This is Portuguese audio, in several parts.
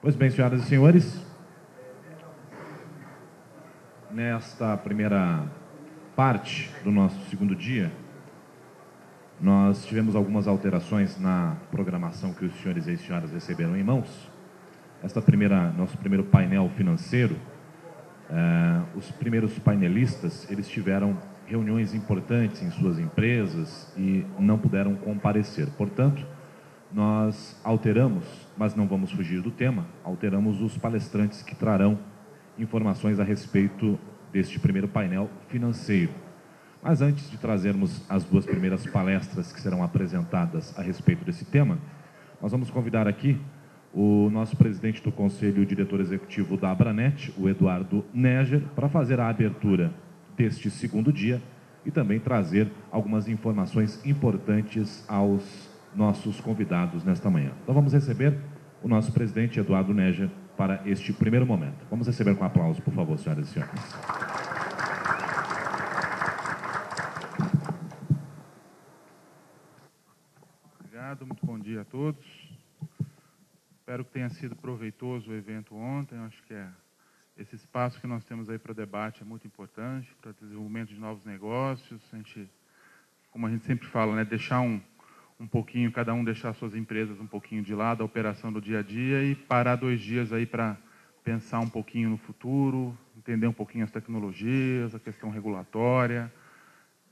Pois bem, senhoras e senhores, nesta primeira parte do nosso segundo dia, nós tivemos algumas alterações na programação que os senhores e as senhoras receberam em mãos. Nosso primeiro painel financeiro, os primeiros painelistas, eles tiveram reuniões importantes em suas empresas e não puderam comparecer. Portanto, nós alteramos, mas não vamos fugir do tema, alteramos os palestrantes que trarão informações a respeito deste primeiro painel financeiro. Mas antes de trazermos as duas primeiras palestras que serão apresentadas a respeito desse tema, nós vamos convidar aqui o nosso presidente do Conselho Diretor Executivo da Abranet, o Eduardo Neger, para fazer a abertura deste segundo dia e também trazer algumas informações importantes aos nossos convidados nesta manhã. Então vamos receber o nosso presidente Eduardo Neger para este primeiro momento. Vamos receber com aplausos, por favor, senhoras e senhores. Obrigado, muito bom dia a todos. Espero que tenha sido proveitoso o evento ontem. Eu acho que esse espaço que nós temos aí para debate é muito importante, para o desenvolvimento de novos negócios. Como a gente sempre fala, né, deixar um pouquinho, cada um deixar suas empresas um pouquinho de lado, a operação do dia a dia, e parar 2 dias aí para pensar um pouquinho no futuro, entender um pouquinho as tecnologias, a questão regulatória,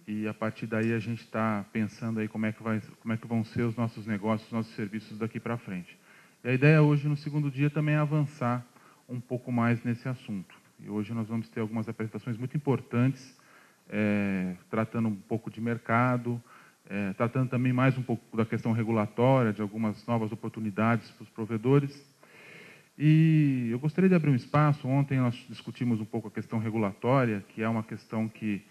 e a partir daí a gente está pensando aí como é que vão ser os nossos negócios, os nossos serviços daqui para frente. E a ideia hoje, no segundo dia, também é avançar um pouco mais nesse assunto. E hoje nós vamos ter algumas apresentações muito importantes, tratando um pouco de mercado, tratando também mais um pouco da questão regulatória, de algumas novas oportunidades para os provedores. E eu gostaria de abrir um espaço. Ontem nós discutimos um pouco a questão regulatória, que é uma questão que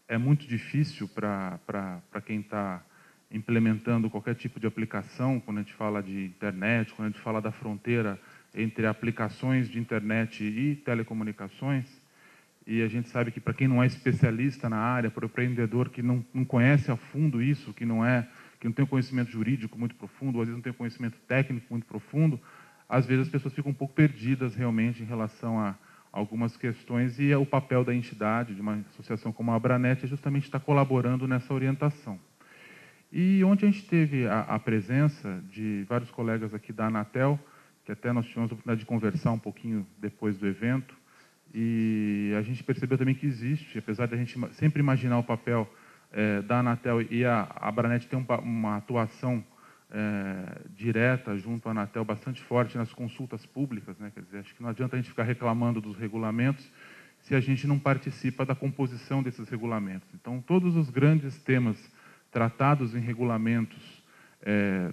é muito difícil para quem está implementando qualquer tipo de aplicação, quando a gente fala de internet, quando a gente fala da fronteira entre aplicações de internet e telecomunicações. E a gente sabe que para quem não é especialista na área, para o empreendedor que não conhece a fundo isso, que não tem um conhecimento jurídico muito profundo, ou às vezes não tem um conhecimento técnico muito profundo, às vezes as pessoas ficam um pouco perdidas realmente em relação a algumas questões, e o papel da entidade, de uma associação como a Abranet, é justamente estar colaborando nessa orientação. E ontem a gente teve a presença de vários colegas aqui da Anatel, que até nós tivemos a oportunidade de conversar um pouquinho depois do evento, e a gente percebeu também que existe, apesar de a gente sempre imaginar o papel da Anatel, e a Abranet tem uma atuação direta junto à Anatel bastante forte nas consultas públicas, né? Quer dizer, acho que não adianta a gente ficar reclamando dos regulamentos se a gente não participa da composição desses regulamentos. Então, todos os grandes temas tratados em regulamentos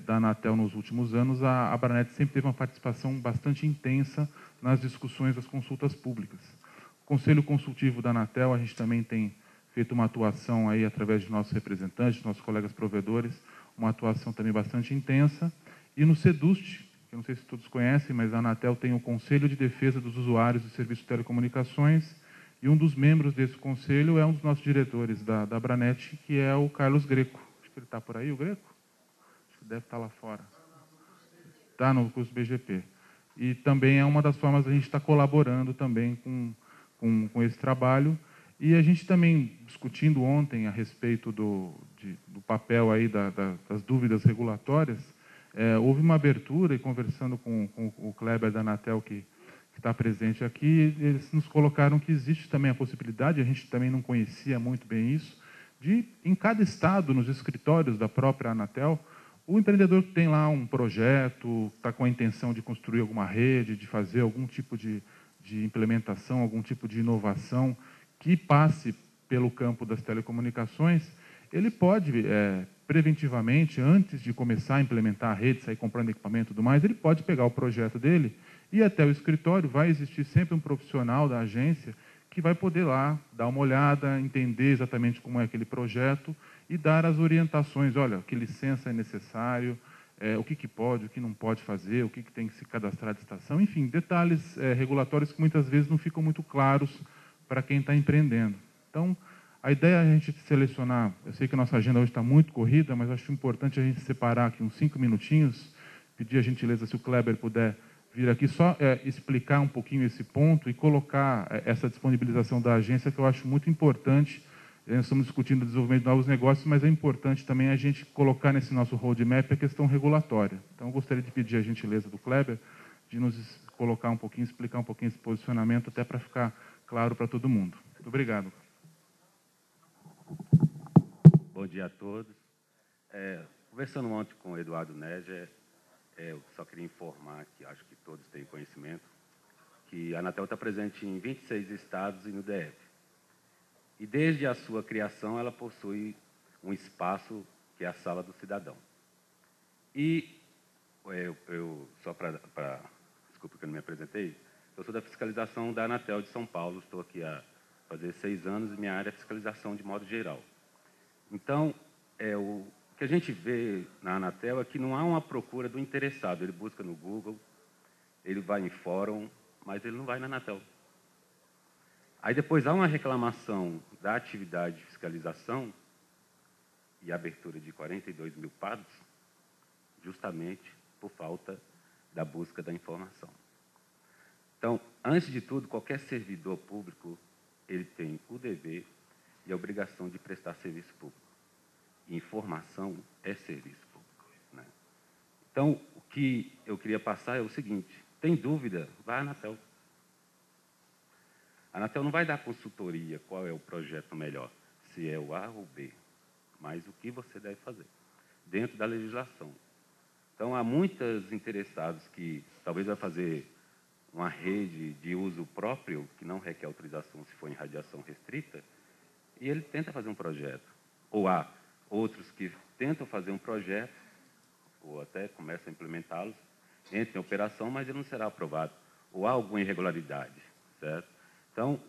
da Anatel nos últimos anos, a Abranet sempre teve uma participação bastante intensa nas discussões das consultas públicas. O Conselho Consultivo da Anatel, a gente também tem feito uma atuação aí através de nossos representantes, nossos colegas provedores, uma atuação também bastante intensa. E no SEDUST, que eu não sei se todos conhecem, mas a Anatel tem o Conselho de Defesa dos Usuários do Serviço de Telecomunicações, e um dos membros desse conselho é um dos nossos diretores da Abranet, que é o Carlos Greco. Acho que ele está por aí, o Greco? Acho que deve estar lá fora. Está no curso BGP. E também é uma das formas da gente estar colaborando também com esse trabalho. E a gente também, discutindo ontem a respeito do papel aí das dúvidas regulatórias, houve uma abertura, e conversando com o Kleber da Anatel, que está presente aqui, eles nos colocaram que existe também a possibilidade, a gente também não conhecia muito bem isso, de, em cada estado, nos escritórios da própria Anatel, o empreendedor que tem lá um projeto, está com a intenção de construir alguma rede, de fazer algum tipo de implementação, algum tipo de inovação que passe pelo campo das telecomunicações, ele pode, preventivamente, antes de começar a implementar a rede, sair comprando equipamento e tudo mais, ele pode pegar o projeto dele e até o escritório. Vai existir sempre um profissional da agência que vai poder lá dar uma olhada, entender exatamente como é aquele projeto e dar as orientações. Olha, que licença é necessário, o que pode, o que não pode fazer, o que tem que se cadastrar de estação, enfim, detalhes regulatórios que muitas vezes não ficam muito claros para quem está empreendendo. Então, a ideia é a gente selecionar, eu sei que a nossa agenda hoje está muito corrida, mas acho importante a gente separar aqui uns 5 minutinhos, pedir a gentileza se o Kleber puder vir aqui só explicar um pouquinho esse ponto e colocar essa disponibilização da agência, que eu acho muito importante. Nós estamos discutindo o desenvolvimento de novos negócios, mas é importante também a gente colocar nesse nosso roadmap a questão regulatória. Então, eu gostaria de pedir a gentileza do Kleber de nos colocar um pouquinho, explicar um pouquinho esse posicionamento, até para ficar claro para todo mundo. Muito obrigado. Bom dia a todos. Conversando ontem com o Eduardo Neger, eu só queria informar, que acho que todos têm conhecimento, que a Anatel está presente em 26 estados e no DF. E desde a sua criação, ela possui um espaço que é a Sala do Cidadão. E só para... Desculpa que eu não me apresentei. Eu sou da fiscalização da Anatel de São Paulo, estou aqui há fazer 6 anos e minha área é fiscalização de modo geral. Então, o que a gente vê na Anatel é que não há uma procura do interessado. Ele busca no Google, ele vai em fórum, mas ele não vai na Anatel. Aí depois há uma reclamação da atividade de fiscalização e abertura de 42 mil PADs, justamente por falta da busca da informação. Então, antes de tudo, qualquer servidor público, ele tem o dever e a obrigação de prestar serviço público. Informação é serviço público, né? Então, o que eu queria passar é o seguinte: tem dúvida? Vai à Anatel. A Anatel não vai dar consultoria qual é o projeto melhor, se é o A ou B, mas o que você deve fazer, dentro da legislação. Então, há muitos interessados que talvez vai fazer uma rede de uso próprio, que não requer autorização se for em radiação restrita, e ele tenta fazer um projeto. Ou há outros que tentam fazer um projeto, ou até começam a implementá-los, entram em operação, mas ele não será aprovado. Ou há alguma irregularidade, certo? Então,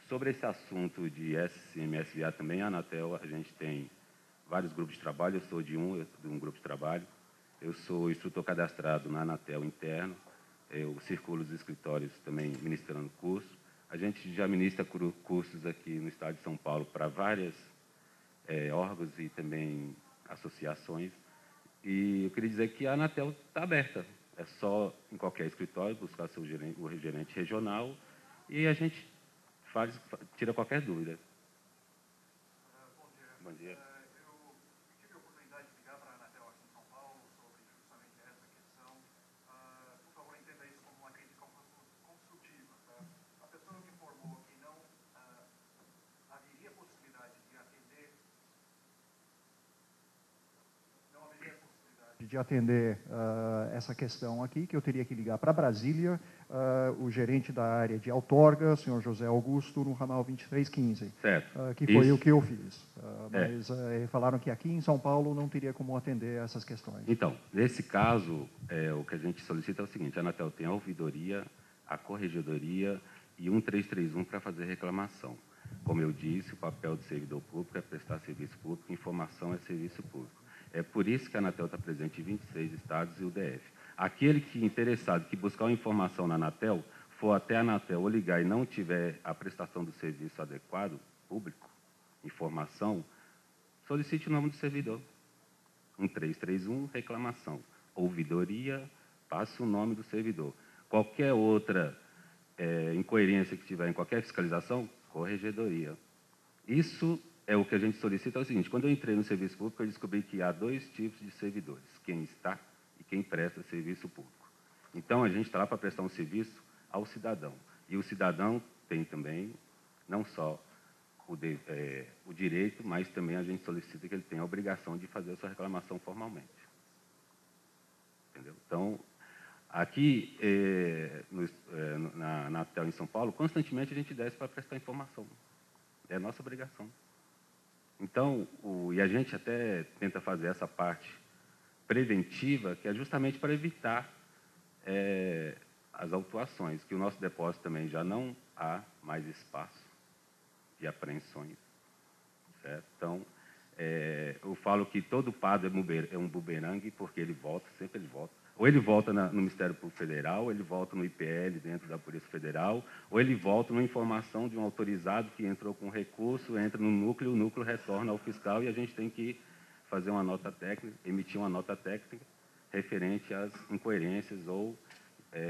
sobre esse assunto de SCM-SVA também, a Anatel, a gente tem vários grupos de trabalho, eu sou de um grupo de trabalho, eu sou instrutor cadastrado na Anatel interno, eu circulo os escritórios também ministrando curso. A gente já ministra cursos aqui no estado de São Paulo para várias órgãos e também associações. E eu queria dizer que a Anatel está aberta. É só em qualquer escritório buscar o gerente regional e a gente tira qualquer dúvida. Bom dia. Eu tive a oportunidade de ligar para a Anatel aqui em São Paulo sobre justamente essa questão. Por favor, entenda isso como uma crítica construtiva. Tá? A pessoa me informou que não haveria possibilidade de atender, essa questão aqui, que eu teria que ligar para Brasília, o gerente da área de outorga, senhor José Augusto, no ramal 2315. Certo. Que foi o que eu fiz. Mas falaram que aqui em São Paulo não teria como atender essas questões. Então, nesse caso, o que a gente solicita é o seguinte: a Anatel tem a ouvidoria, a corregedoria e 1331 para fazer reclamação. Como eu disse, o papel do servidor público é prestar serviço público, informação é serviço público. É por isso que a Anatel está presente em 26 estados e o DF. Aquele que interessado que buscar uma informação na Anatel, for até a Anatel ou ligar e não tiver a prestação do serviço adequado, público, informação, solicite o nome do servidor. 1331, reclamação. Ouvidoria, passe o nome do servidor. Qualquer outra incoerência que tiver em qualquer fiscalização, corregedoria. Isso é o que a gente solicita. É o seguinte: quando eu entrei no serviço público, eu descobri que há 2 tipos de servidores: quem está e quem presta serviço público. Então, a gente está lá para prestar um serviço ao cidadão. E o cidadão tem também, não só o direito, mas também a gente solicita que ele tenha a obrigação de fazer a sua reclamação formalmente. Entendeu? Então, aqui na Anatel em São Paulo, constantemente a gente desce para prestar informação. É a nossa obrigação. Então, e a gente até tenta fazer essa parte preventiva, que é justamente para evitar as autuações, que o nosso depósito também já não há mais espaço de apreensões, certo? Então, eu falo que todo PAD é um bumerangue, porque ele volta, sempre ele volta. Ou ele volta no Ministério Público Federal, ou ele volta no IPL dentro da Polícia Federal, ou ele volta numa informação de um autorizado que entrou com recurso, entra no núcleo, o núcleo retorna ao fiscal e a gente tem que fazer uma nota técnica, emitir uma nota técnica referente às incoerências ou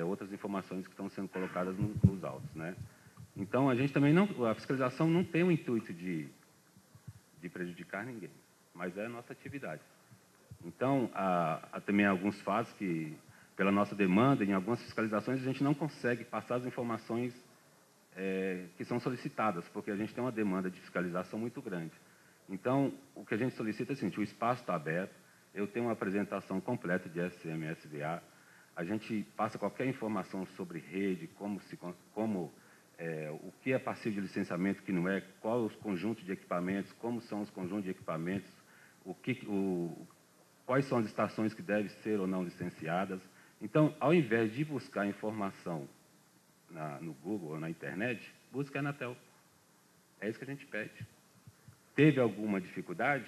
outras informações que estão sendo colocadas nos autos, né? Então, a gente também a fiscalização não tem o intuito de prejudicar ninguém, mas é a nossa atividade. Então, há também alguns fatos que, pela nossa demanda, em algumas fiscalizações, a gente não consegue passar as informações que são solicitadas, porque a gente tem uma demanda de fiscalização muito grande. Então, o que a gente solicita é o seguinte: o espaço está aberto, eu tenho uma apresentação completa de SMSVA, a gente passa qualquer informação sobre rede, o que é passivo de licenciamento, o que não é, qual os conjuntos de equipamentos, como são os conjuntos de equipamentos, quais são as estações que devem ser ou não licenciadas. Então, ao invés de buscar informação no Google ou na internet, busque a Anatel. É isso que a gente pede. Teve alguma dificuldade?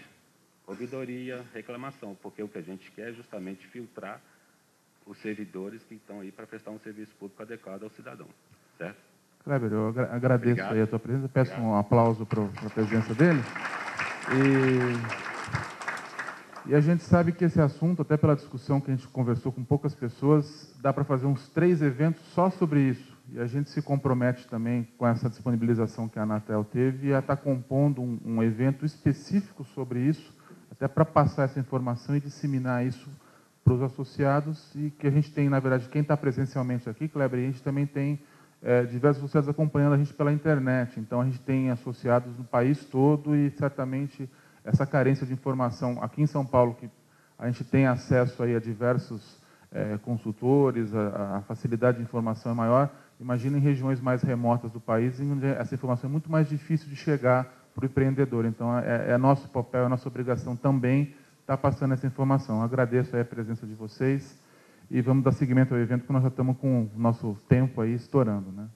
Ouvidoria, reclamação, porque o que a gente quer é justamente filtrar os servidores que estão aí para prestar um serviço público adequado ao cidadão. Certo? Kleber, eu agradeço. Obrigado. Aí a tua presença, peço um aplauso para a presença dele. E a gente sabe que esse assunto, até pela discussão que a gente conversou com poucas pessoas, dá para fazer uns 3 eventos só sobre isso. E a gente se compromete também com essa disponibilização que a Anatel teve a estar compondo um evento específico sobre isso, até para passar essa informação e disseminar isso para os associados, e que a gente tem, na verdade, quem está presencialmente aqui, Kleber, e a gente também tem diversos associados acompanhando a gente pela internet. Então, a gente tem associados no país todo e, certamente, essa carência de informação aqui em São Paulo, que a gente tem acesso aí a diversos consultores, a facilidade de informação é maior. Imagina em regiões mais remotas do país, onde essa informação é muito mais difícil de chegar para o empreendedor. Então, é nosso papel, é nossa obrigação também estar passando essa informação. Eu agradeço aí a presença de vocês e vamos dar seguimento ao evento, porque nós já estamos com o nosso tempo aí estourando, né?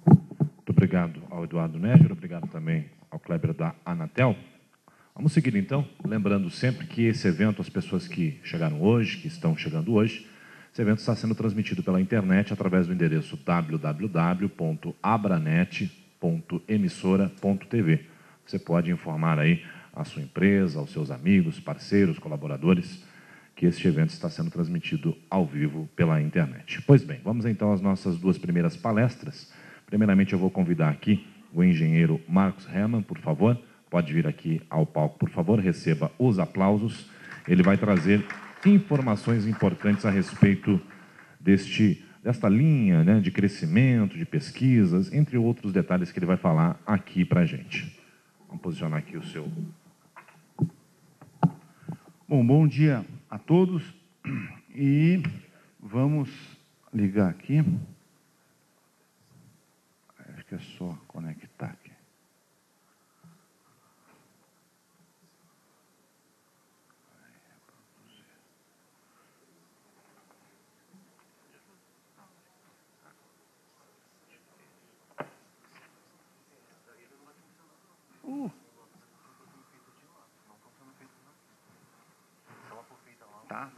Muito obrigado ao Eduardo Neger, obrigado também ao Kleber da Anatel. Vamos seguir, então, lembrando sempre que esse evento, as pessoas que chegaram hoje, que estão chegando hoje, esse evento está sendo transmitido pela internet através do endereço www.abranet.emissora.tv. Você pode informar aí a sua empresa, aos seus amigos, parceiros, colaboradores, que este evento está sendo transmitido ao vivo pela internet. Pois bem, vamos então às nossas 2 primeiras palestras. Primeiramente, eu vou convidar aqui o engenheiro Marcos Hermann, por favor. Pode vir aqui ao palco, por favor, receba os aplausos. Ele vai trazer informações importantes a respeito desta linha, né, de crescimento, de pesquisas, entre outros detalhes que ele vai falar aqui para a gente. Vamos posicionar aqui o seu... Bom dia a todos e vamos ligar aqui. Acho que é só conectar aqui. Tá.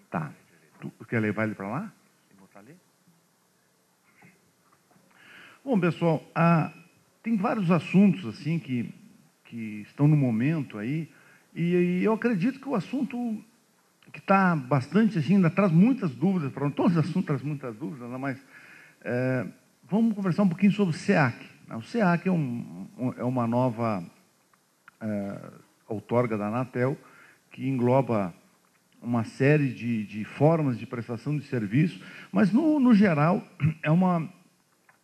Tá. Tu quer levar ele para lá? E botar ali? Bom, pessoal, tem vários assuntos assim que estão no momento aí, e eu acredito que o assunto que está bastante assim, ainda traz muitas dúvidas, para todos os assuntos trazem muitas dúvidas, mas vamos conversar um pouquinho sobre o SEAC. O SEAC é uma nova outorga da Anatel, que engloba uma série de formas de prestação de serviço, mas, no geral, é uma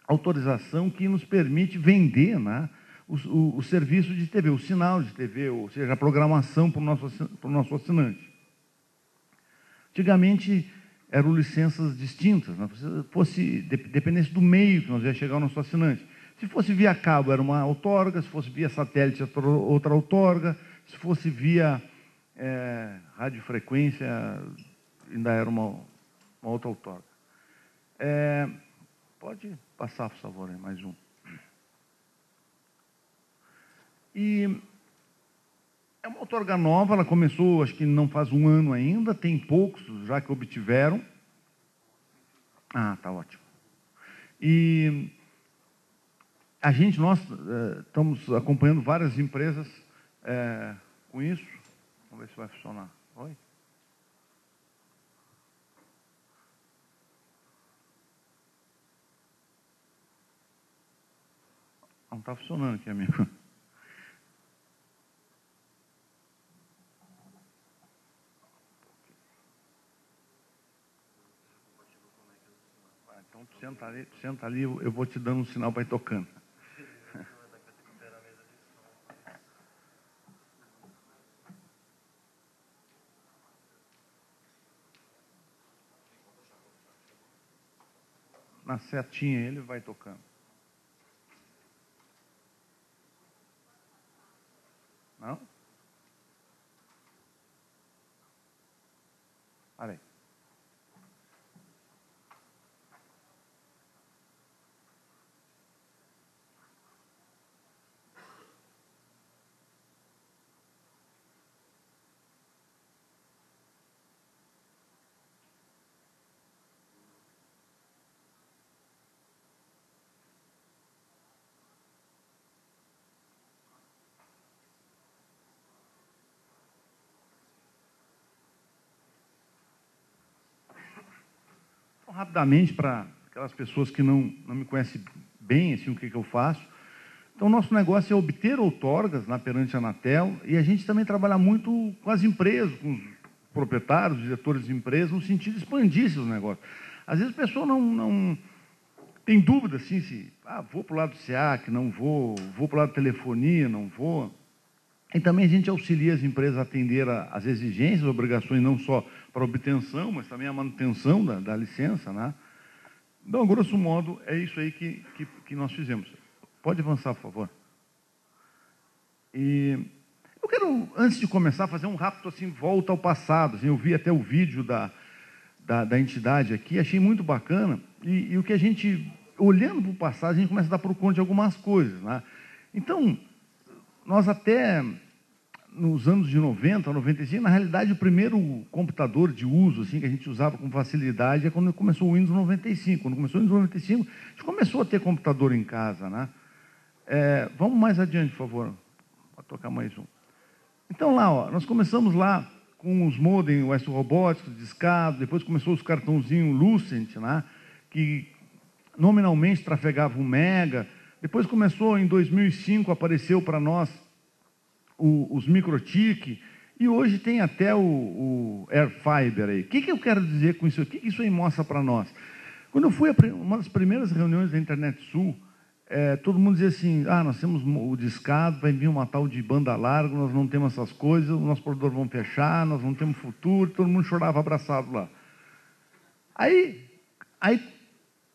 autorização que nos permite vender, né, o serviço de TV, o sinal de TV, ou seja, a programação para o nosso assinante. Antigamente, eram licenças distintas, né, dependesse do meio que nós ia chegar ao nosso assinante. Se fosse via cabo, era uma outorga, se fosse via satélite, outra outorga, se fosse via radiofrequência, ainda era uma outra outorga. Pode passar, por favor, mais um. E é uma outorga nova, ela começou, acho que não faz um ano ainda, tem poucos já que obtiveram. Tá ótimo. E nós estamos acompanhando várias empresas com isso. Vamos ver se vai funcionar. Oi? Não está funcionando aqui, amigo. Então, senta ali, eu vou te dando um sinal para ir tocando. Na setinha ele vai tocando. Não? Olha aí. Rapidamente, para aquelas pessoas que não me conhecem bem, assim, o que eu faço. Então, o nosso negócio é obter outorgas perante a Anatel, e a gente também trabalha muito com as empresas, com os proprietários, diretores de empresas, no sentido de expandir esses negócios. Às vezes a pessoa não tem dúvida, assim, se vou para o lado do SEAC, não vou para o lado da telefonia, não vou. E também a gente auxilia as empresas a atender às exigências, obrigações, não só para a obtenção, mas também a manutenção da licença, né? Então, grosso modo, é isso aí que nós fizemos. Pode avançar, por favor. E eu quero, antes de começar, fazer um rápido assim, volta ao passado. Assim, eu vi até o vídeo da entidade aqui, achei muito bacana. E o que a gente, olhando para o passado, a gente começa a dar por conta de algumas coisas, né? Então, nós até, nos anos de 90, 95, na realidade, o primeiro computador de uso assim, que a gente usava com facilidade é quando começou o Windows 95. Quando começou o Windows 95, a gente começou a ter computador em casa, né? Vamos mais adiante, por favor. Vou tocar mais um. Então, lá, nós começamos lá com os modem US Robotics, discado, depois começou os cartãozinhos Lucent, né? Que nominalmente trafegava 1 mega. Depois começou, em 2005, apareceu para nós os microtik, e hoje tem até o AirFiber aí. O que eu quero dizer com isso? O que isso aí mostra para nós? Quando eu fui a uma das primeiras reuniões da Internet Sul, todo mundo dizia assim, nós temos o discado, vai vir uma tal de banda larga, nós não temos essas coisas, o nosso provedor vão fechar, nós não temos futuro, todo mundo chorava abraçado lá. Aí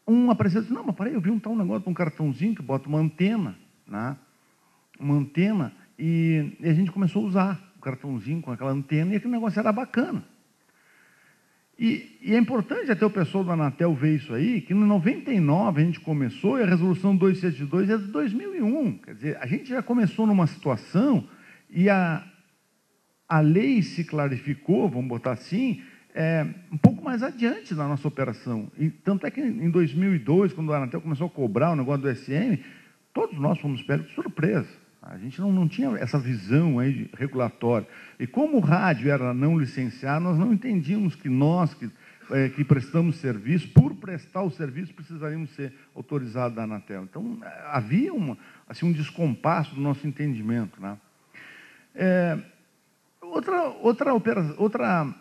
um apareceu e disse, não, mas peraí, eu vi um tal negócio de um cartãozinho que bota uma antena, né? Uma antena, e a gente começou a usar o cartãozinho com aquela antena, e aquele negócio era bacana. E é importante até o pessoal da Anatel ver isso aí, que no 99 a gente começou, e a resolução 272 é de 2001. Quer dizer, a gente já começou numa situação, e a lei se clarificou, vamos botar assim, um pouco mais adiante na nossa operação. E tanto é que em 2002, quando a Anatel começou a cobrar o negócio do SM, todos nós fomos pegos de surpresa. A gente não tinha essa visão aí regulatória. E como o rádio era não licenciado, nós não entendíamos que nós, que prestamos serviço, por prestar o serviço, precisaríamos ser autorizados da Anatel. Então, havia um descompasso do nosso entendimento, né? Outra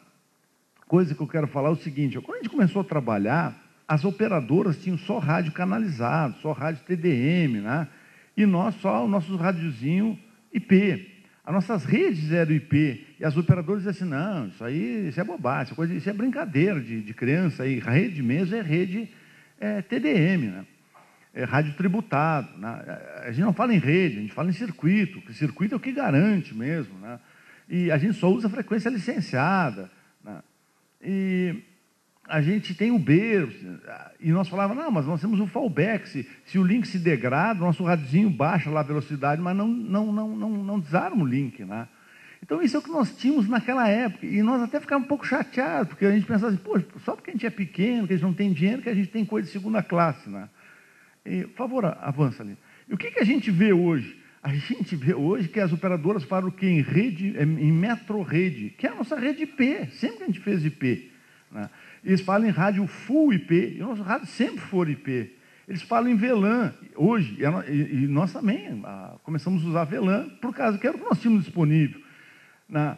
coisa que eu quero falar é o seguinte, quando a gente começou a trabalhar, as operadoras tinham só rádio canalizado, só rádio TDM, né? E nós só o nosso rádiozinho IP. As nossas redes eram IP, e as operadoras diziam assim, não, isso é bobagem, isso é brincadeira de criança, aí, rede mesmo é rede TDM, né? É rádio tributado, né? A gente não fala em rede, a gente fala em circuito, porque circuito é o que garante mesmo, né? E a gente só usa frequência licenciada, né? E a gente tem o B, e nós falávamos, não, mas nós temos o fallback, se o link se degrada, o nosso radiozinho baixa lá a velocidade, mas não desarma o link, né? Então, isso é o que nós tínhamos naquela época, e nós até ficávamos um pouco chateados, porque a gente pensava assim, poxa, só porque a gente é pequeno, que a gente não tem dinheiro, que a gente tem coisa de segunda classe, né? E, por favor, avança ali. E o que a gente vê hoje? A gente vê hoje que as operadoras falam que em rede, em metro-rede, que é a nossa rede IP, sempre que a gente fez IP. Né? Eles falam em rádio full IP, e o nosso rádio sempre for IP. Eles falam em VLAN, hoje, e nós também começamos a usar VLAN, por causa que era o que nós tínhamos disponível. Né?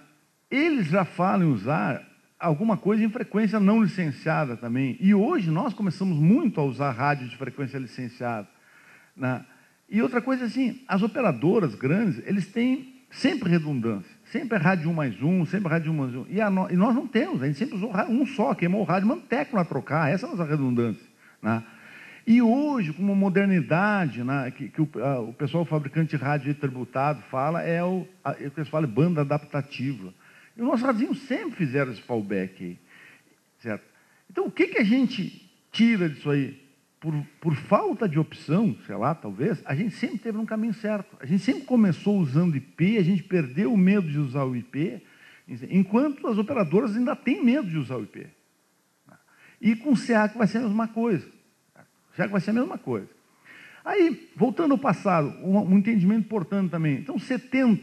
Eles já falam em usar alguma coisa em frequência não licenciada também. E hoje nós começamos muito a usar rádio de frequência licenciada. Né? E outra coisa assim, as operadoras grandes, eles têm sempre redundância. Sempre é rádio 1+1, sempre rádio 1+1. E nós não temos, a gente sempre usou um só, queimou o rádio, manda técnico a trocar, essa é a nossa redundância. Né? E hoje, com uma modernidade, né, que o pessoal, o fabricante de rádio tributado fala, o que eles falam banda adaptativa. E os nossos radinhos sempre fizeram esse fallback aí. Certo? Então, o que a gente tira disso aí? Por falta de opção, sei lá, talvez, a gente sempre teve um caminho certo. A gente sempre começou usando IP, a gente perdeu o medo de usar o IP, enquanto as operadoras ainda têm medo de usar o IP. E com o SEAC vai ser a mesma coisa. Já que vai ser a mesma coisa. Aí, voltando ao passado, um entendimento importante também. Então,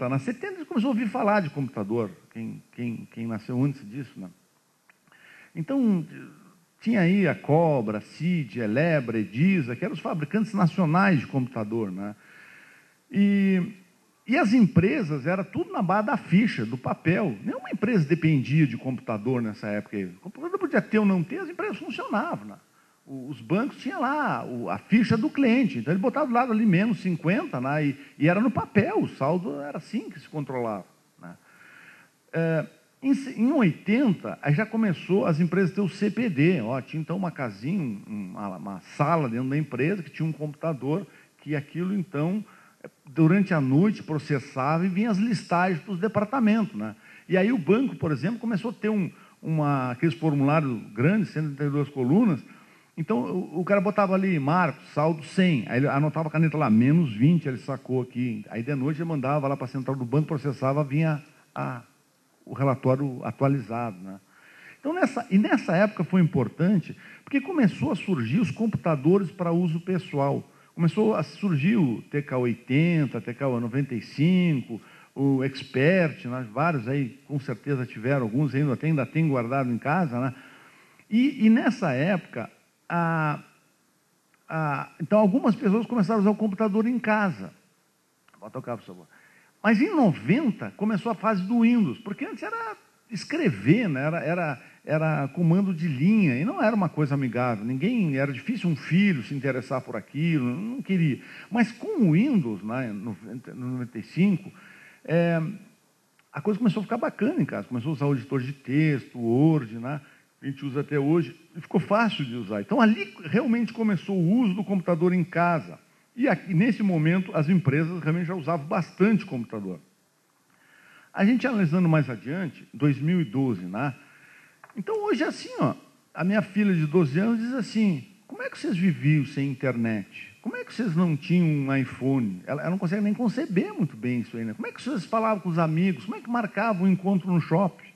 na 70 a gente começou a ouvir falar de computador, quem nasceu antes disso. Né? Então, tinha aí a Cobra, a CID, a Elebra, a Edisa, que eram os fabricantes nacionais de computador. Né? E as empresas, era tudo na base da ficha, do papel. Nenhuma empresa dependia de computador nessa época. O computador podia ter ou não ter, as empresas funcionavam. Né? Os bancos tinham lá a ficha do cliente, então ele botava do lado ali menos 50, né, e era no papel, o saldo era assim que se controlava. Né. Em 80, aí já começou as empresas a ter o CPD, tinha então uma casinha, uma sala dentro da empresa que tinha um computador, que aquilo então, durante a noite, processava e vinha as listagens para os departamentos. Né. E aí o banco, por exemplo, começou a ter aqueles formulários grandes, 132 colunas. Então, o cara botava ali, Marcos, saldo 100, aí ele anotava a caneta lá, menos 20, ele sacou aqui. Aí, de noite, ele mandava lá para a central do banco, processava, vinha o relatório atualizado. Né? Então, nessa época foi importante, porque começou a surgir os computadores para uso pessoal. Começou a surgir o TK-80, TK-95, o Expert, né? Vários aí, com certeza tiveram, alguns ainda tem guardado em casa. Né? E nessa época... então, algumas pessoas começaram a usar o computador em casa. Bota o cabo, por favor. Mas em 90 começou a fase do Windows, porque antes era escrever, né? era comando de linha, e não era uma coisa amigável. Era difícil um filho se interessar por aquilo, não queria. Mas com o Windows, né, no 95, a coisa começou a ficar bacana em casa. Começou a usar o editor de texto, o Word, né? A gente usa até hoje, e ficou fácil de usar. Então, ali realmente começou o uso do computador em casa. E aqui, nesse momento, as empresas realmente já usavam bastante computador. A gente analisando mais adiante, 2012, né? Então, hoje é assim, a minha filha de 12 anos diz assim, como é que vocês viviam sem internet? Como é que vocês não tinham um iPhone? Ela não consegue nem conceber muito bem isso aí, né? Como é que vocês falavam com os amigos? Como é que marcavam um encontro no shopping?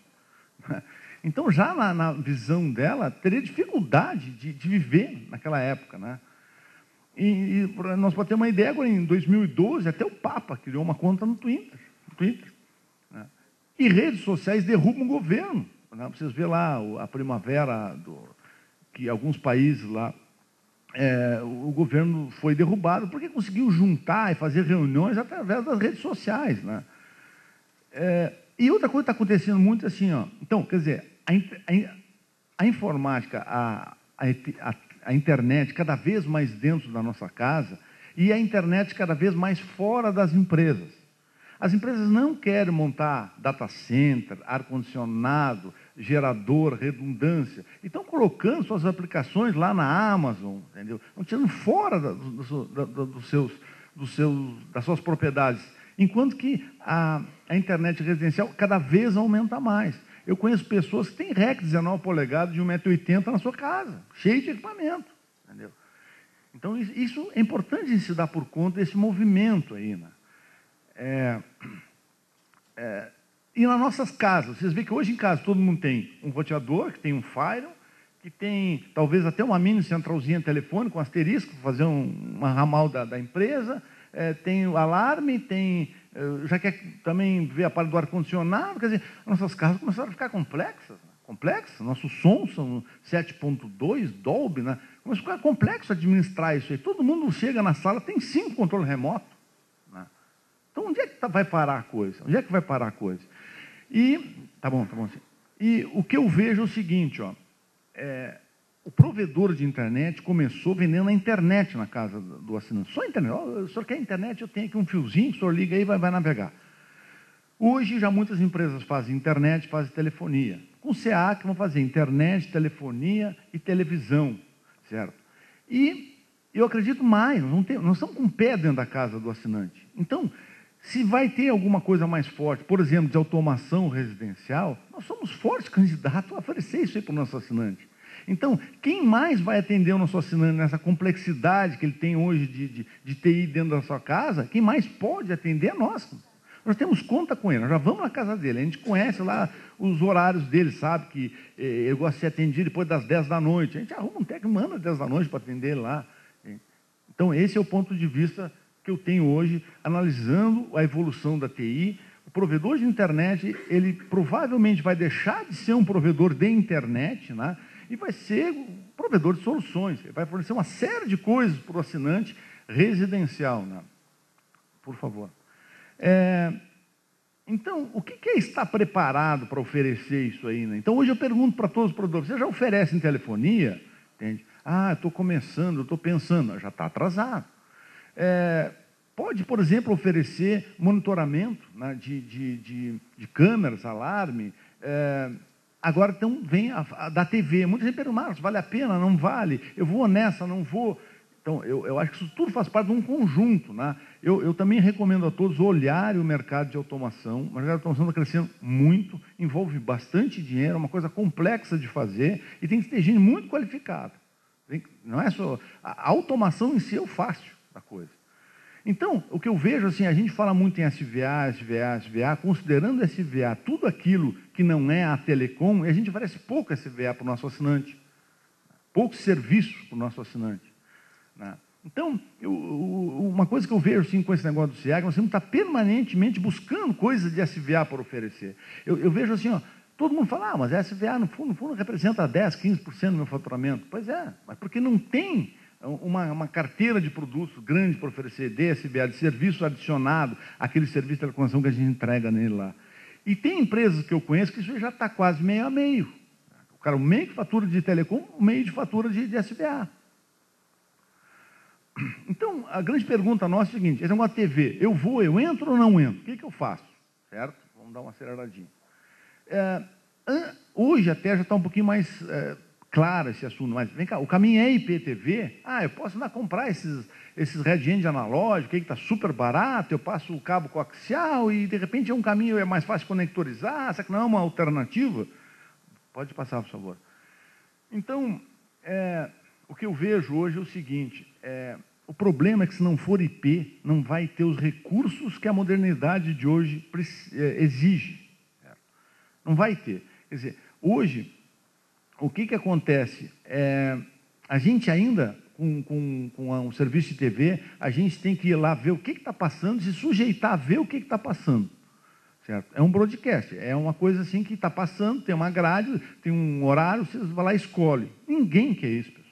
Então, já na visão dela, teria dificuldade de viver naquela época. Né? E nós podemos ter uma ideia, agora em 2012, até o Papa criou uma conta no Twitter. Né? E redes sociais derrubam o governo. Né? Vocês vê lá a primavera, que alguns países lá, o governo foi derrubado, porque conseguiu juntar e fazer reuniões através das redes sociais. Né? E outra coisa que está acontecendo muito assim, então, quer dizer, a informática, a internet cada vez mais dentro da nossa casa e a internet cada vez mais fora das empresas. As empresas não querem montar data center, ar-condicionado, gerador, redundância. E estão colocando suas aplicações lá na Amazon, entendeu? Estão tirando fora das suas propriedades. Enquanto que a internet residencial cada vez aumenta mais. Eu conheço pessoas que têm REC 19 polegadas de 1,80 m na sua casa, cheio de equipamento. Entendeu? Então, isso é importante se dar por conta desse movimento aí. Né? E nas nossas casas, vocês veem que hoje em casa todo mundo tem um roteador, que tem um Fire, que tem talvez até uma mini centralzinha telefônica, um asterisco, para fazer uma ramal da empresa, tem o alarme, já quer também ver a parte do ar-condicionado. Quer dizer, nossas casas começaram a ficar complexas. Nossos sons são 7.2, Dolby, né? Começou a ficar complexo administrar isso aí. Todo mundo chega na sala, tem 5 controles remotos. Né? Então, onde é que vai parar a coisa? Onde é que vai parar a coisa? E, tá bom. Assim. E o que eu vejo é o seguinte, ó, o provedor de internet começou vendendo a internet na casa do assinante. Só a internet. O senhor quer internet? Eu tenho aqui um fiozinho, o senhor liga aí e vai navegar. Hoje, já muitas empresas fazem internet, fazem telefonia. Com CA, que vão fazer internet, telefonia e televisão, certo? E eu acredito mais, nós estamos com um pé dentro da casa do assinante. Então, se vai ter alguma coisa mais forte, por exemplo, de automação residencial, nós somos fortes candidatos a oferecer isso aí para o nosso assinante. Então, quem mais vai atender o nosso assinante nessa complexidade que ele tem hoje de TI dentro da sua casa, quem mais pode atender é nós. Nós temos conta com ele, nós já vamos na casa dele, a gente conhece lá os horários dele, sabe que ele gosta de ser atendido depois das 10 da noite. A gente arruma um técnico, manda às 10 da noite para atender ele lá. Então, esse é o ponto de vista que eu tenho hoje, analisando a evolução da TI. O provedor de internet, ele provavelmente vai deixar de ser um provedor de internet, né? E vai ser um provedor de soluções. Ele vai fornecer uma série de coisas para o assinante residencial, né? Por favor. Então, o que é estar preparado para oferecer isso aí? Né? Então, hoje eu pergunto para todos os produtores, vocês já oferecem telefonia? Entende? Ah, estou começando, estou pensando, já está atrasado. Pode, por exemplo, oferecer monitoramento, né, de câmeras, alarme. Agora, então, vem a da TV. Muita gente pergunta, Marcos, vale a pena? Não vale? Eu vou nessa? Não vou? Então, eu acho que isso tudo faz parte de um conjunto. Né? Eu também recomendo a todos olharem o mercado de automação. O mercado de automação está crescendo muito, envolve bastante dinheiro, é uma coisa complexa de fazer e tem que ter gente muito qualificada. Não é só... A automação em si é o fácil da coisa. Então, o que eu vejo, assim, a gente fala muito em SVA, considerando SVA tudo aquilo que não é a telecom, e a gente oferece pouco SVA para o nosso assinante, poucos serviços para o nosso assinante. Então, uma coisa que eu vejo assim, com esse negócio do CIAG, nós temos que estar permanentemente buscando coisas de SVA para oferecer. Eu vejo assim, ó, todo mundo fala, mas a SVA no fundo representa 10%, 15% do meu faturamento. Pois é, mas porque não tem uma carteira de produtos grande para oferecer de SVA, de serviço adicionado àquele serviço de telecomunicação que a gente entrega nele lá. E tem empresas que eu conheço que isso já está quase meio a meio. O cara, o meio de fatura de telecom, o meio de fatura de SVA. Então, a grande pergunta nossa é a seguinte, esse negócio de TV, eu entro ou não entro? O que eu faço? Certo? Vamos dar uma aceleradinha. Hoje até já está um pouquinho mais claro esse assunto, mas vem cá, o caminho é IPTV, eu posso ainda comprar esses Red End analógicos, que está super barato, eu passo o cabo coaxial e de repente é um caminho, é mais fácil conectorizar, será que não é uma alternativa? Pode passar, por favor. Então, o que eu vejo hoje é o seguinte, o problema é que se não for IP, não vai ter os recursos que a modernidade de hoje exige. Não vai ter. Quer dizer, hoje, o que acontece? A gente ainda, com um serviço de TV, a gente tem que ir lá ver o que está passando, se sujeitar a ver o que está passando. Certo? É um broadcast, é uma coisa assim que está passando, tem uma grade, tem um horário, você vai lá e escolhe. Ninguém quer isso, pessoal.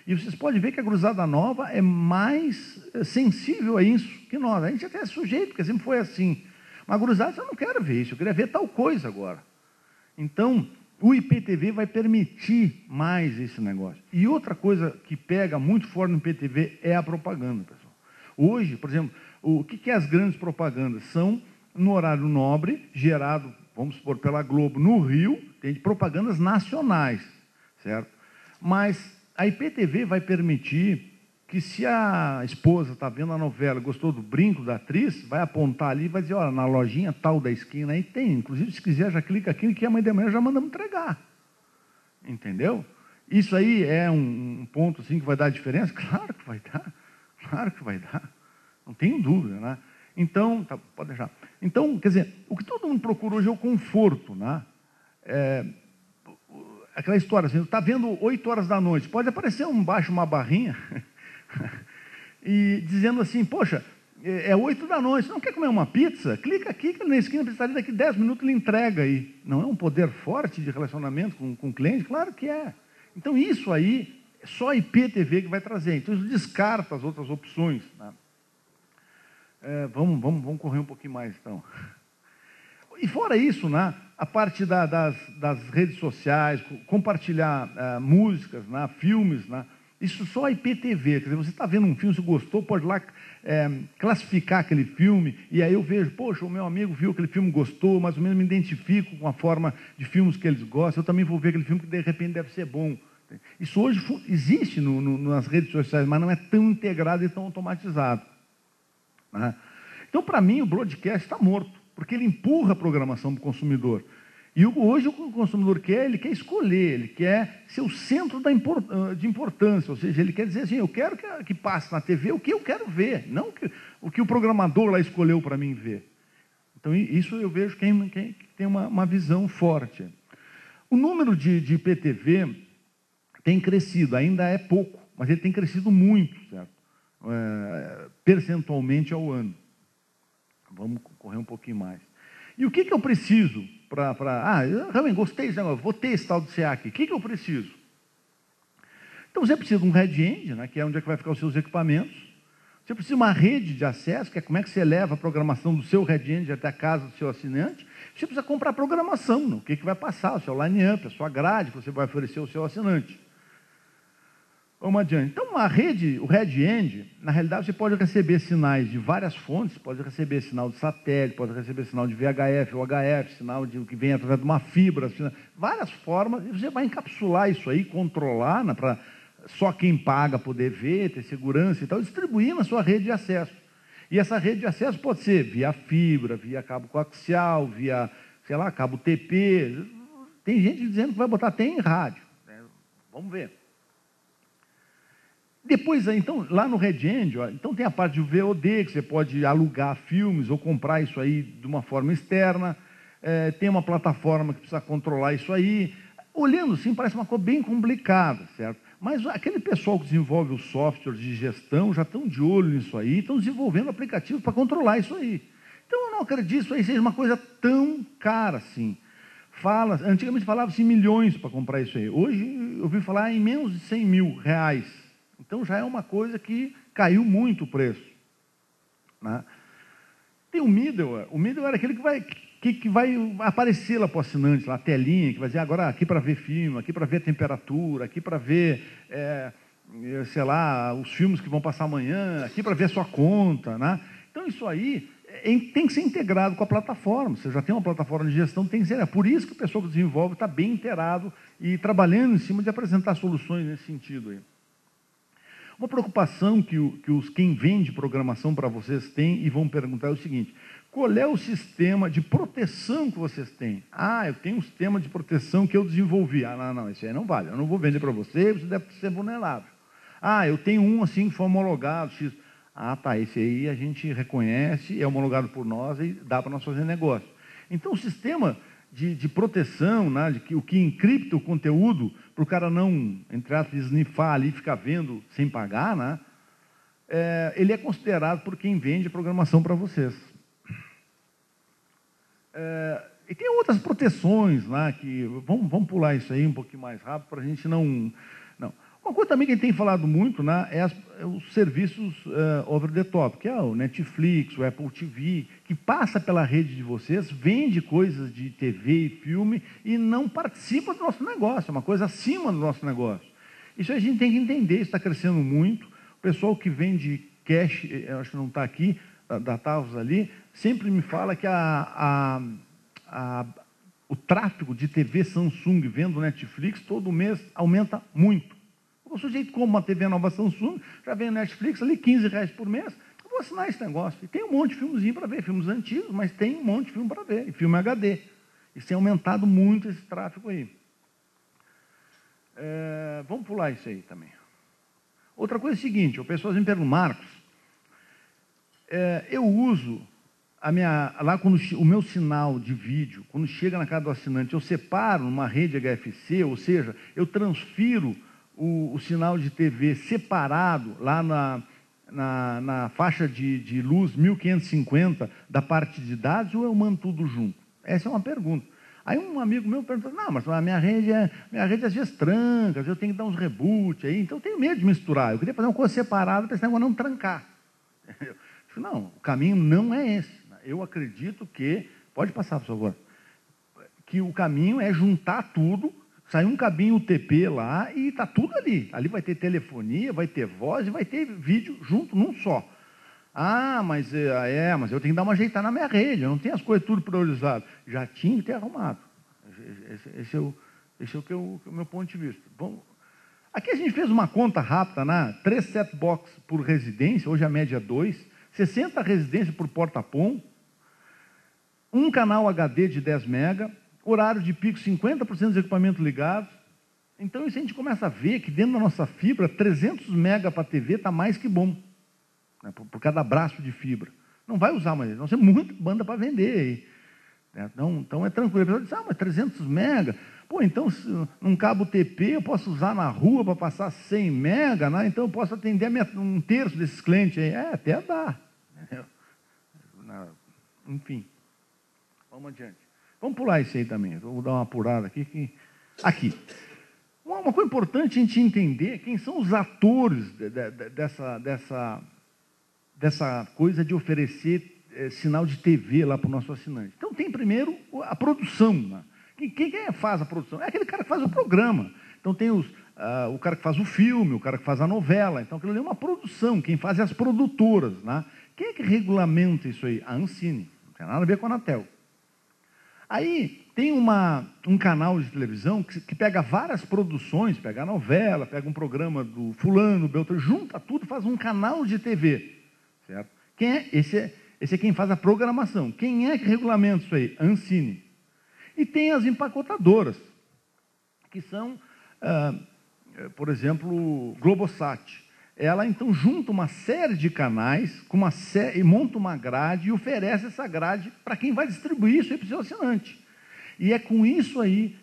E vocês podem ver que a Cruzada Nova é mais sensível a isso que nós. A gente até é sujeito, porque sempre foi assim. Mas a Cruzada, eu não quero ver isso, eu queria ver tal coisa agora. Então, o IPTV vai permitir mais esse negócio. E outra coisa que pega muito forte no IPTV é a propaganda, pessoal. Hoje, por exemplo, o que é as grandes propagandas? São no horário nobre, gerado, vamos supor, pela Globo no Rio, tem propagandas nacionais, certo? Mas a IPTV vai permitir que, se a esposa está vendo a novela, gostou do brinco da atriz, vai apontar ali e vai dizer, olha, na lojinha tal da esquina aí tem, inclusive, se quiser, já clica aqui, que amanhã de manhã já mandamos entregar. Entendeu? Isso aí é um ponto assim, que vai dar diferença? Claro que vai dar. Claro que vai dar. Não tenho dúvida, né? Então, pode deixar. Então, quer dizer, o que todo mundo procura hoje é o conforto, né? Aquela história assim, está vendo 8 horas da noite, pode aparecer embaixo uma barrinha e dizendo assim, poxa, é 8 da noite, você não quer comer uma pizza? Clica aqui, que na esquina da pizzaria, daqui 10 minutos ele entrega aí. Não é um poder forte de relacionamento com o cliente? Claro que é. Então, isso aí, é só a IPTV que vai trazer. Então, isso descarta as outras opções. Né? Vamos correr um pouquinho mais, então. E fora isso, né, a parte das redes sociais, compartilhar músicas, né, filmes, né, isso só a IPTV. Quer dizer, você está vendo um filme, se gostou, pode ir lá classificar aquele filme, e aí eu vejo, poxa, o meu amigo viu aquele filme, gostou, mais ou menos me identifico com a forma de filmes que eles gostam, eu também vou ver aquele filme que de repente deve ser bom. Isso hoje existe nas redes sociais, mas não é tão integrado e tão automatizado. Né? Então, para mim, o broadcast está morto, porque ele empurra a programação para o consumidor. E hoje o que o consumidor quer, ele quer escolher, ele quer ser o centro de importância, ou seja, ele quer dizer assim, eu quero que passe na TV o que eu quero ver, não o que o programador lá escolheu para mim ver. Então, isso eu vejo quem tem uma visão forte. O número de IPTV tem crescido, ainda é pouco, mas ele tem crescido muito, certo? Percentualmente ao ano. Vamos correr um pouquinho mais. E o que eu preciso eu realmente gostei desse negócio, vou ter esse tal do SEAC. O que eu preciso? Então, você precisa de um Red-End, né, que é onde é que vai ficar os seus equipamentos. Você precisa de uma rede de acesso, que é como é que você leva a programação do seu Red-End até a casa do seu assinante. Você precisa comprar programação, né, o que vai passar, o seu line-up, a sua grade, que você vai oferecer ao seu assinante. Vamos adiante. Então, o Red-End, na realidade, você pode receber sinais de várias fontes, pode receber sinal de satélite, pode receber sinal de VHF ou HF, sinal que vem através de uma fibra, várias formas, e você vai encapsular isso aí, controlar, né, para só quem paga poder ver, ter segurança e tal, distribuir na sua rede de acesso. E essa rede de acesso pode ser via fibra, via cabo coaxial, via, sei lá, cabo TP. Tem gente dizendo que vai botar até em rádio. Né? Vamos ver. Depois, então, lá no Red-End, então tem a parte do VOD, que você pode alugar filmes ou comprar isso aí de uma forma externa. Tem uma plataforma que precisa controlar isso aí. Olhando assim, parece uma coisa bem complicada, certo? Mas aquele pessoal que desenvolve os softwares de gestão já estão de olho nisso aí, estão desenvolvendo aplicativos para controlar isso aí. Então, eu não acredito que isso aí seja uma coisa tão cara assim. Antigamente falava-se em milhões para comprar isso aí. Hoje, eu ouvi falar em menos de 100 mil reais. Então, já é uma coisa que caiu muito o preço. Né? Tem o middleware. O middleware é aquele que vai aparecer lá para o assinante, lá, a telinha, que vai dizer, agora aqui para ver filme, aqui para ver temperatura, aqui para ver, sei lá, os filmes que vão passar amanhã, aqui para ver a sua conta. Né? Então, isso aí tem que ser integrado com a plataforma. Você já tem uma plataforma de gestão, tem que ser. É por isso que o pessoal que desenvolve está bem inteirado e trabalhando em cima de apresentar soluções nesse sentido aí. Uma preocupação que quem vende programação para vocês tem e vão perguntar é o seguinte, qual é o sistema de proteção que vocês têm? Eu tenho um sistema de proteção que eu desenvolvi. Não, isso aí não vale, eu não vou vender para você deve ser vulnerável. Eu tenho um assim que foi homologado, X. Esse aí a gente reconhece, é homologado por nós e dá para nós fazer negócio. Então, o sistema de proteção, né, o que encripta o conteúdo, para o cara não, entre aspas, snifar ali e ficar vendo sem pagar, né, ele é considerado por quem vende programação para vocês. E tem outras proteções, né, que vamos pular isso aí um pouquinho mais rápido para a gente não. Uma coisa também que a gente tem falado muito, né, é os serviços over the top, que é o Netflix, o Apple TV, que passa pela rede de vocês, vende coisas de TV e filme e não participa do nosso negócio, é uma coisa acima do nosso negócio. Isso a gente tem que entender, isso está crescendo muito. O pessoal que vende cash, eu acho que não está aqui, da Tavos ali, sempre me fala que o tráfego de TV Samsung vendo Netflix todo mês aumenta muito. O sujeito compra uma TV nova Samsung, já vem a Netflix ali, R$15 por mês, eu vou assinar esse negócio. E tem um monte de filmezinho para ver, filmes antigos, mas tem um monte de filme para ver, e filme HD. Isso tem aumentado muito esse tráfego aí. Vamos pular isso aí também. Outra coisa é o seguinte, o pessoal me pergunta, Marcos, eu uso o meu sinal de vídeo, quando chega na casa do assinante, eu separo numa rede HFC, ou seja, eu transfiro o sinal de TV separado lá na faixa de luz 1550 da parte de dados ou eu mando tudo junto? Essa é uma pergunta. Aí um amigo meu perguntou, não, mas a minha rede às vezes tranca, às vezes eu tenho que dar uns reboot aí, então eu tenho medo de misturar. Eu queria fazer uma coisa separada para esse negócio não trancar. Eu disse, não, o caminho não é esse. Eu acredito que, pode passar, por favor, que o caminho é juntar tudo, sair um cabinho UTP lá e está tudo ali. Ali vai ter telefonia, vai ter voz e vai ter vídeo junto num só. Ah, mas eu tenho que dar uma ajeitada na minha rede, eu não tenho as coisas tudo priorizadas. Já tinha que ter arrumado. Esse é o meu ponto de vista. Bom, aqui a gente fez uma conta rápida, né? 3 set box por residência, hoje a média é 2, 60 residências por porta-pom, um canal HD de 10 mega, horário de pico 50% dos equipamentos ligados. Então, isso a gente começa a ver que dentro da nossa fibra, 300 mega para a TV está mais que bom, né, por cada braço de fibra. Não vai usar mais, nós temos muita banda para vender aí. Né? Então, é tranquilo. A pessoa diz, mas 300 mega, pô, então, num cabo TP, eu posso usar na rua para passar 100 mega, né? Então eu posso atender um terço desses clientes aí. Até dá. Entendeu? Enfim, vamos adiante. Vamos pular isso aí também. Vou dar uma apurada aqui. Aqui. Uma coisa importante a gente entender quem são os atores dessa coisa de oferecer sinal de TV lá para o nosso assinante. Então, tem primeiro a produção. Né? Quem faz a produção? É aquele cara que faz o programa. Então, tem o cara que faz o filme, o cara que faz a novela. Então, aquilo ali é uma produção. Quem faz é as produtoras. Né? Quem é que regulamenta isso aí? A Ancine. Não tem nada a ver com a Anatel. Aí tem um canal de televisão que pega várias produções, pega a novela, pega um programa do fulano, Beltrano, junta tudo e faz um canal de TV. Certo? Esse é quem faz a programação. Quem é que regulamenta isso aí? Ancine. E tem as empacotadoras, que são, por exemplo, Globosat. Ela, então, junta uma série de canais e monta uma grade e oferece essa grade para quem vai distribuir isso aí para o seu assinante. E é com isso aí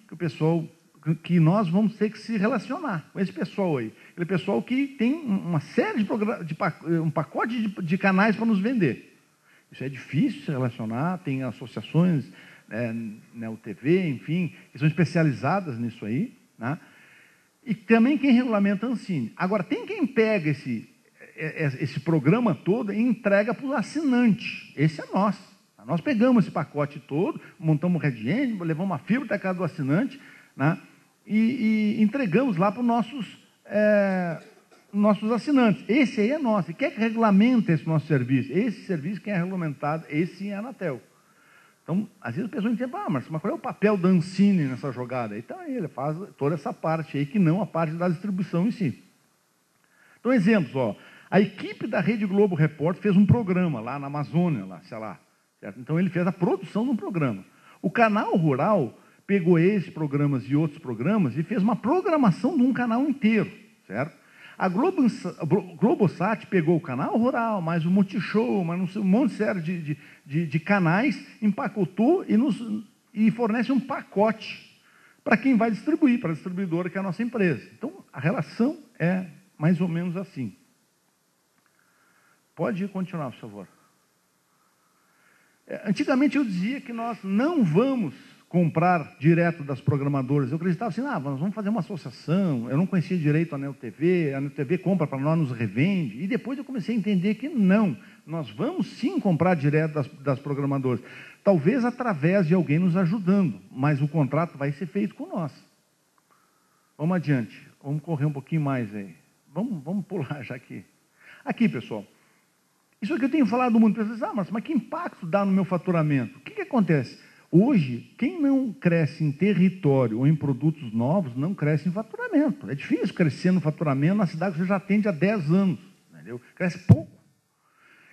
que nós vamos ter que se relacionar com esse pessoal aí. Aquele pessoal que tem uma série um pacote de canais para nos vender. Isso é difícil se relacionar, tem associações, NeoTV, enfim, que são especializadas nisso aí, né? E também quem regulamenta a Ancine. Agora, tem quem pega esse programa todo e entrega para o assinante. Esse é nós. Nós pegamos esse pacote todo, montamos um Red End, levamos uma fibra até a casa do assinante, né, e entregamos lá para os nossos assinantes. Esse aí é nosso. E quem é que regulamenta esse nosso serviço? Esse serviço, quem é regulamentado, esse é a Anatel. Então, às vezes a pessoa entende, mas qual é o papel da Ancine nessa jogada? Então, ele faz toda essa parte aí, que não a parte da distribuição em si. Então, exemplos, a equipe da Rede Globo Repórter fez um programa lá na Amazônia, certo? Então, ele fez a produção de um programa. O Canal Rural pegou esses programas e outros programas e fez uma programação de um canal inteiro, certo? A Globosat pegou o Canal Rural, mais o Multishow, mais um monte de canais, empacotou e fornece um pacote para quem vai distribuir, para a distribuidora, que é a nossa empresa. Então, a relação é mais ou menos assim. Pode continuar, por favor. Antigamente eu dizia que nós não vamos comprar direto das programadoras. Eu acreditava assim, nós vamos fazer uma associação, eu não conhecia direito a NeoTV compra para nós, nos revende, e depois eu comecei a entender que não, nós vamos sim comprar direto das programadoras, talvez através de alguém nos ajudando, mas o contrato vai ser feito com nós. Vamos adiante, vamos correr um pouquinho mais aí, vamos pular já aqui. Aqui, pessoal, isso aqui eu tenho falado muito, mas que impacto dá no meu faturamento? O que acontece? Hoje, quem não cresce em território ou em produtos novos, não cresce em faturamento. É difícil crescer no faturamento na cidade que você já atende há 10 anos. Entendeu? Cresce pouco.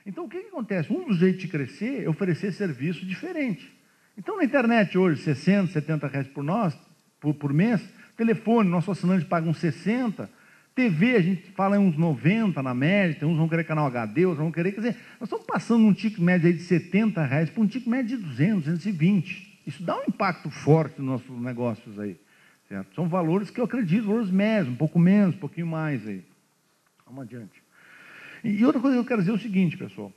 Então, o que acontece? Um dos jeitos de crescer é oferecer serviço diferente. Então, na internet hoje, 60, 70 reais por mês, telefone, nosso assinante paga uns 60, TV, a gente fala em uns 90 na média, tem uns vão querer canal HD, outros vão querer, quer dizer, nós estamos passando um ticket médio aí de 70 reais para um ticket médio de 200, 220. Isso dá um impacto forte nos nossos negócios aí. Certo? São valores que eu acredito, valores médios, um pouco menos, um pouquinho mais aí. Vamos adiante. E outra coisa que eu quero dizer é o seguinte, pessoal.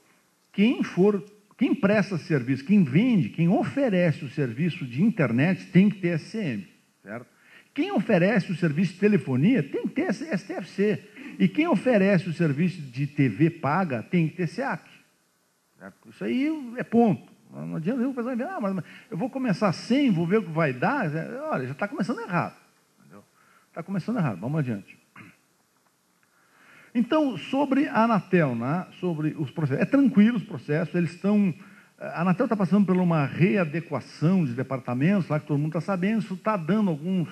Quem presta serviço, quem vende, quem oferece o serviço de internet tem que ter SCM, certo? Quem oferece o serviço de telefonia tem que ter STFC. E quem oferece o serviço de TV paga tem que ter SEAC. Certo? Isso aí é ponto. Não adianta o pessoal dizer, mas eu vou começar sem, vou ver o que vai dar. Olha, já está começando errado. Está começando errado. Vamos adiante. Então, sobre a Anatel, né? Sobre os processos. É tranquilo os processos, eles estão... A Anatel está passando por uma readequação de departamentos, lá que todo mundo está sabendo, isso está dando alguns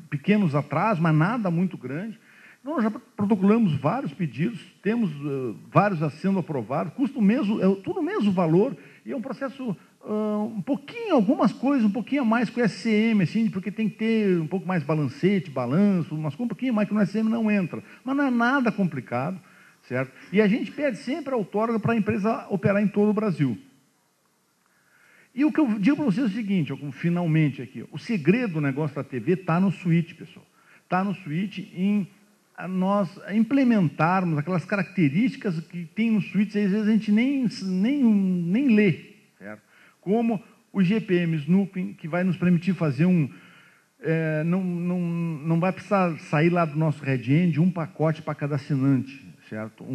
pequenos atrasos, mas nada muito grande. Então, nós já protocolamos vários pedidos, temos vários sendo aprovados, custa o mesmo, tudo o mesmo valor, e é um processo um pouquinho, algumas coisas, um pouquinho a mais com o SCM, assim, porque tem que ter um pouco mais balancete, balanço, umas coisas um pouquinho mais que no SCM não entra. Mas não é nada complicado, certo? E a gente pede sempre a outorga para a empresa operar em todo o Brasil. E o que eu digo para vocês é o seguinte, finalmente aqui, o segredo do negócio da TV está no switch, pessoal. Está no switch em nós implementarmos aquelas características que tem no switch, às vezes a gente nem lê, certo? Como o GPM Snooping, que vai nos permitir fazer não vai precisar sair lá do nosso Red-End um pacote para cada assinante, certo?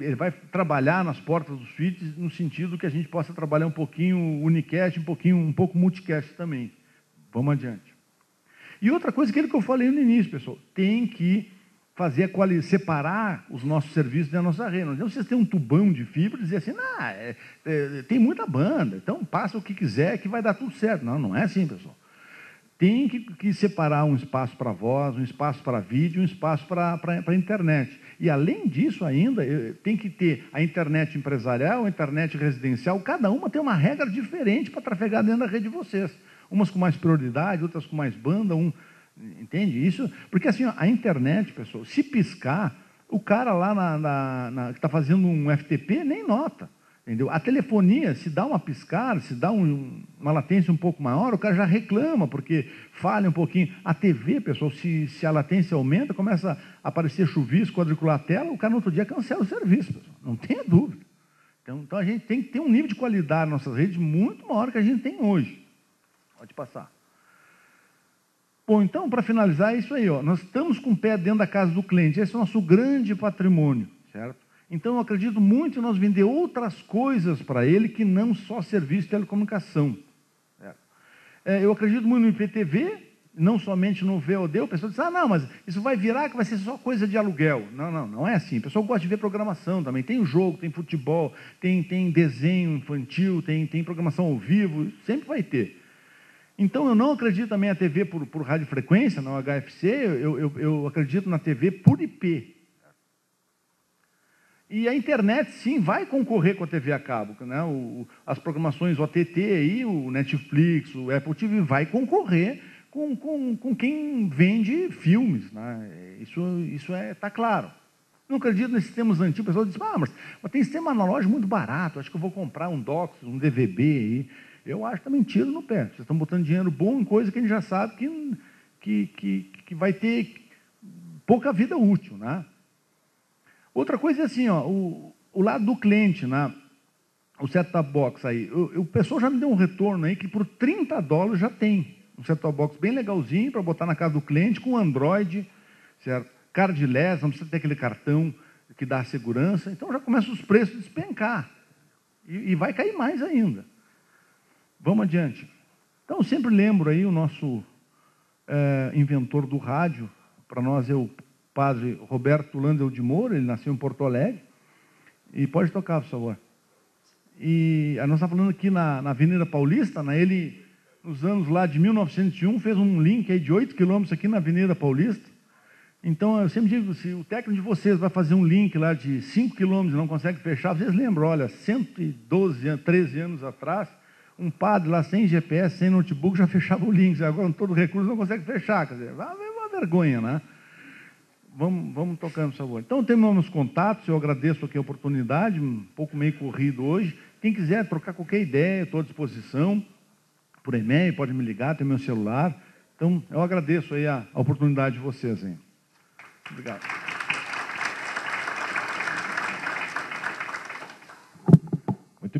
Ele vai trabalhar nas portas dos switches no sentido que a gente possa trabalhar um pouquinho unicast, um pouco multicast também. Vamos adiante. E outra coisa, aquilo que eu falei no início, pessoal, tem que separar os nossos serviços da nossa rede. Não adianta vocês terem um tubão de fibra e dizer assim, tem muita banda, então passa o que quiser que vai dar tudo certo. Não, não é assim, pessoal. Tem que separar um espaço para voz, um espaço para vídeo, um espaço para a internet. E, além disso, ainda, tem que ter a internet empresarial, a internet residencial, cada uma tem uma regra diferente para trafegar dentro da rede de vocês. Umas com mais prioridade, outras com mais banda, entende isso? Porque, assim, a internet, pessoal, se piscar, o cara lá que está fazendo um FTP nem nota. Entendeu? A telefonia, se dá uma piscada, se dá uma latência um pouco maior, o cara já reclama, porque falha um pouquinho. A TV, pessoal, se a latência aumenta, começa a aparecer chuvisco, quadricular a tela, o cara no outro dia cancela o serviço, pessoal. Não tenha dúvida. Então a gente tem que ter um nível de qualidade nas nossas redes muito maior que a gente tem hoje. Pode passar. Bom, então, para finalizar, é isso aí. Nós estamos com o pé dentro da casa do cliente. Esse é o nosso grande patrimônio, certo? Então, eu acredito muito em nós vender outras coisas para ele que não só serviço de telecomunicação. Eu acredito muito no IPTV, não somente no VOD. O pessoal diz, não, mas isso vai virar que vai ser só coisa de aluguel. Não é assim. O pessoal gosta de ver programação também. Tem jogo, tem futebol, tem desenho infantil, tem programação ao vivo, sempre vai ter. Então, eu não acredito também na TV por radiofrequência, no HFC, eu acredito na TV por IP. E a internet, sim, vai concorrer com a TV a cabo. Né? As programações OTT, aí, o Netflix, o Apple TV, vai concorrer com quem vende filmes. Né? Isso está claro. Não acredito nesses sistemas antigos. O pessoal diz, mas tem sistema analógico muito barato, acho que eu vou comprar um DOCS, um DVB. Aí. Eu acho que também tiro no pé. Vocês estão botando dinheiro bom em coisa que a gente já sabe que vai ter pouca vida útil. Né? Outra coisa é assim, o lado do cliente, né? O set-top box aí. O pessoal já me deu um retorno aí que por $30 já tem um set-top box bem legalzinho para botar na casa do cliente com Android, certo? Cardless, não precisa ter aquele cartão que dá segurança. Então já começam os preços a despencar. E vai cair mais ainda. Vamos adiante. Então, eu sempre lembro aí o nosso inventor do rádio, para nós é o padre Roberto Landel de Moura, ele nasceu em Porto Alegre, e pode tocar, por favor. E nós estamos falando aqui na Avenida Paulista, né, ele, nos anos lá de 1901, fez um link aí de 8 quilômetros aqui na Avenida Paulista. Então, eu sempre digo, se o técnico de vocês vai fazer um link lá de 5 quilômetros e não consegue fechar, vocês lembram, olha, 13 anos atrás, um padre lá sem GPS, sem notebook, já fechava o link. Agora, todo recurso não consegue fechar. Quer dizer, é uma vergonha, né? Vamos tocando, por favor. Então, temos meus contatos, eu agradeço aqui a oportunidade, um pouco meio corrido hoje. Quem quiser trocar qualquer ideia, estou à disposição. Por e-mail, pode me ligar, tem meu celular. Então, eu agradeço aí a oportunidade de vocês, hein? Obrigado.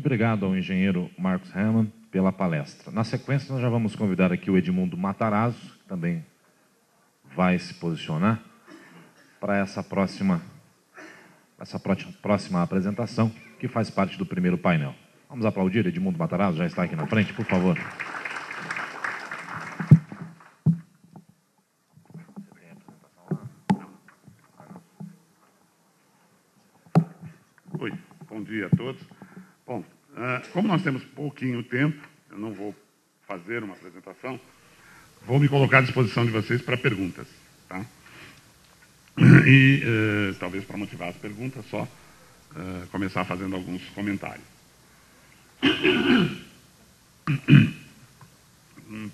obrigado ao engenheiro Marcos Herman pela palestra. Na sequência, nós já vamos convidar aqui o Edmundo Matarazzo, que também vai se posicionar para essa próxima apresentação, que faz parte do primeiro painel. Vamos aplaudir, Edmundo Matarazzo, já está aqui na frente, por favor. Oi, bom dia a todos. Bom, como nós temos pouquinho tempo, eu não vou fazer uma apresentação, vou me colocar à disposição de vocês para perguntas. Tá? E talvez para motivar as perguntas, só começar fazendo alguns comentários.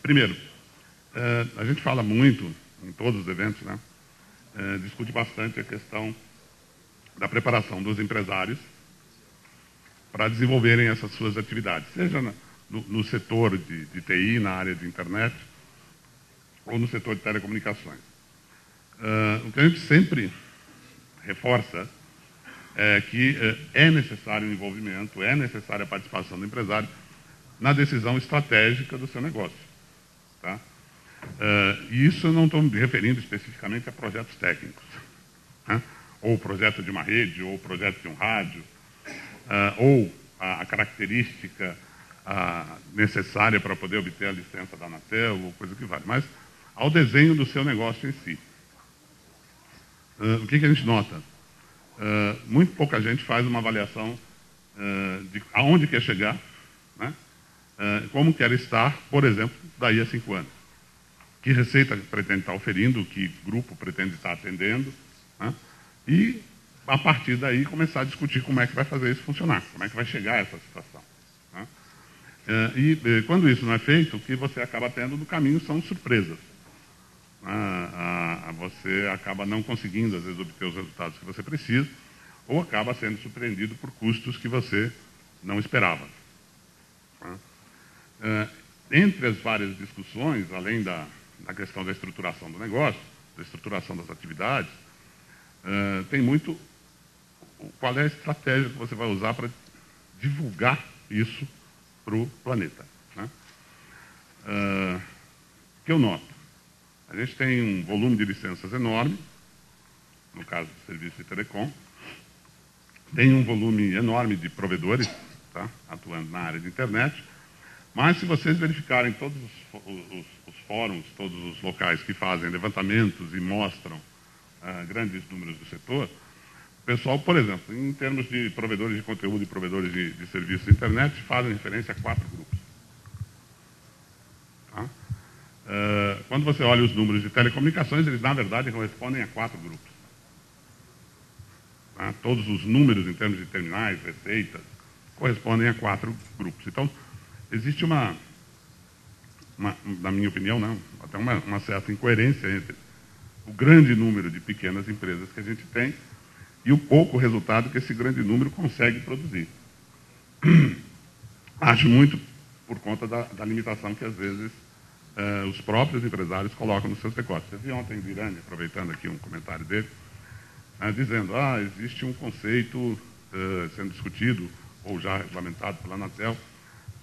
Primeiro, a gente fala muito, em todos os eventos, né, discute bastante a questão da preparação dos empresários para desenvolverem essas suas atividades, seja no setor de TI, na área de internet, ou no setor de telecomunicações. O que a gente sempre reforça é que é necessário o envolvimento, é necessária a participação do empresário na decisão estratégica do seu negócio. Tá? E isso eu não estou me referindo especificamente a projetos técnicos, né? Ou o projeto de uma rede, ou o projeto de um rádio, ou a característica necessária para poder obter a licença da Anatel, ou coisa que vale, mas ao desenho do seu negócio em si. O que a gente nota? Muito pouca gente faz uma avaliação de aonde quer chegar, né? Como quer estar, por exemplo, daí a 5 anos. Que receita pretende estar oferindo, que grupo pretende estar atendendo, né? E, a partir daí, começar a discutir como é que vai fazer isso funcionar, como é que vai chegar a essa situação. Né? E, quando isso não é feito, o que você acaba tendo no caminho são surpresas. Você acaba não conseguindo, às vezes, obter os resultados que você precisa, ou acaba sendo surpreendido por custos que você não esperava. Entre as várias discussões, além da questão da estruturação do negócio, da estruturação das atividades, tem muito qual é a estratégia que você vai usar para divulgar isso para o planeta. Né? Que eu noto? A gente tem um volume de licenças enorme, no caso do serviço de telecom, tem um volume enorme de provedores, tá, atuando na área de internet, mas se vocês verificarem todos os fóruns, todos os locais que fazem levantamentos e mostram grandes números do setor, o pessoal, por exemplo, em termos de provedores de conteúdo e provedores de serviços de internet, fazem referência a 4 grupos. Tá? Quando você olha os números de telecomunicações, eles, na verdade, correspondem a 4 grupos. Tá? Todos os números, em termos de terminais, receitas, correspondem a 4 grupos. Então, existe na minha opinião, não, até uma certa incoerência entre o grande número de pequenas empresas que a gente tem e o pouco resultado que esse grande número consegue produzir. Acho muito por conta da limitação que, às vezes, os próprios empresários colocam nos seus negócios. Eu vi ontem o Irani, aproveitando aqui um comentário dele, dizendo, existe um conceito sendo discutido, ou já regulamentado pela Anatel,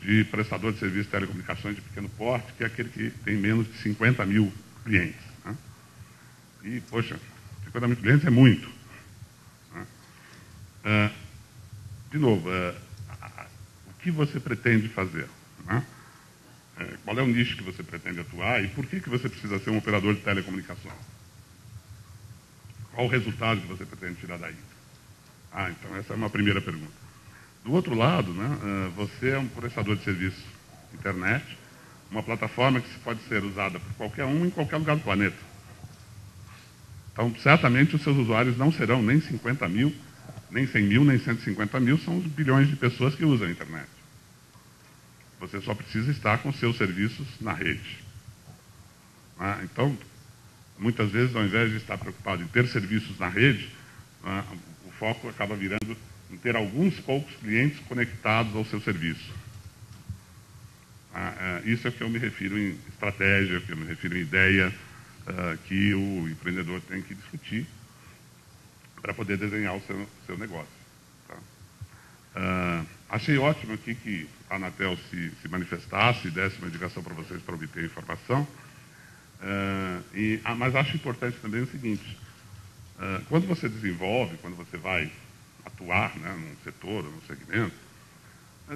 de prestador de serviço de telecomunicações de pequeno porte, que é aquele que tem menos de 50 mil clientes. Né? E, poxa, 50 mil clientes é muito. Né? De novo, o que você pretende fazer? Né? Qual é o nicho que você pretende atuar e por que você precisa ser um operador de telecomunicações? Qual o resultado que você pretende tirar daí? Então essa é uma primeira pergunta. Do outro lado, né, você é um prestador de serviço internet, uma plataforma que pode ser usada por qualquer um em qualquer lugar do planeta. Então, certamente, os seus usuários não serão nem 50 mil, nem 100 mil, nem 150 mil, são os bilhões de pessoas que usam a internet. Você só precisa estar com seus serviços na rede. Então, muitas vezes, ao invés de estar preocupado em ter serviços na rede, o foco acaba virando em ter alguns poucos clientes conectados ao seu serviço. Isso é que eu me refiro em estratégia, que eu me refiro em ideia, que o empreendedor tem que discutir para poder desenhar o seu negócio. Tá? Achei ótimo aqui que a Anatel se manifestasse e desse uma indicação para vocês para obter informação. Mas acho importante também o seguinte, quando você desenvolve, quando você vai atuar, né, num setor, num segmento,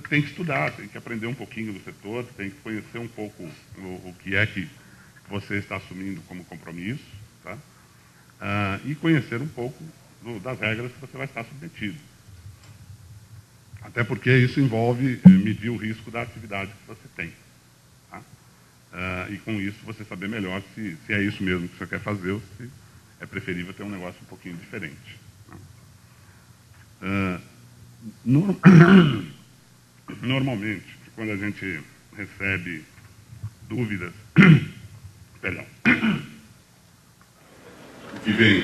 tem que estudar, tem que aprender um pouquinho do setor, tem que conhecer um pouco o que é que você está assumindo como compromisso, tá? E conhecer um pouco das regras que você vai estar submetido. Até porque isso envolve medir o risco da atividade que você tem. Tá? E com isso você saber melhor se é isso mesmo que você quer fazer ou se é preferível ter um negócio um pouquinho diferente. Tá? Normalmente, quando a gente recebe dúvidas, perdão, que vem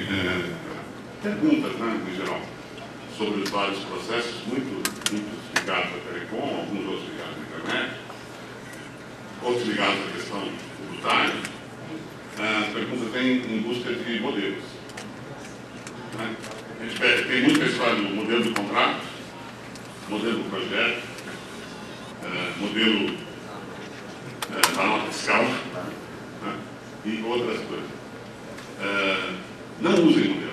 perguntas, né, em geral, sobre os vários processos, muitos ligados à telecom, alguns outros ligados à internet, outros ligados à questão tributária. As perguntas vêm em busca de modelos. Né? A gente tem muita história do modelo do contrato, modelo do projeto, modelo da nota fiscal, né? E outras coisas. Não usem modelo.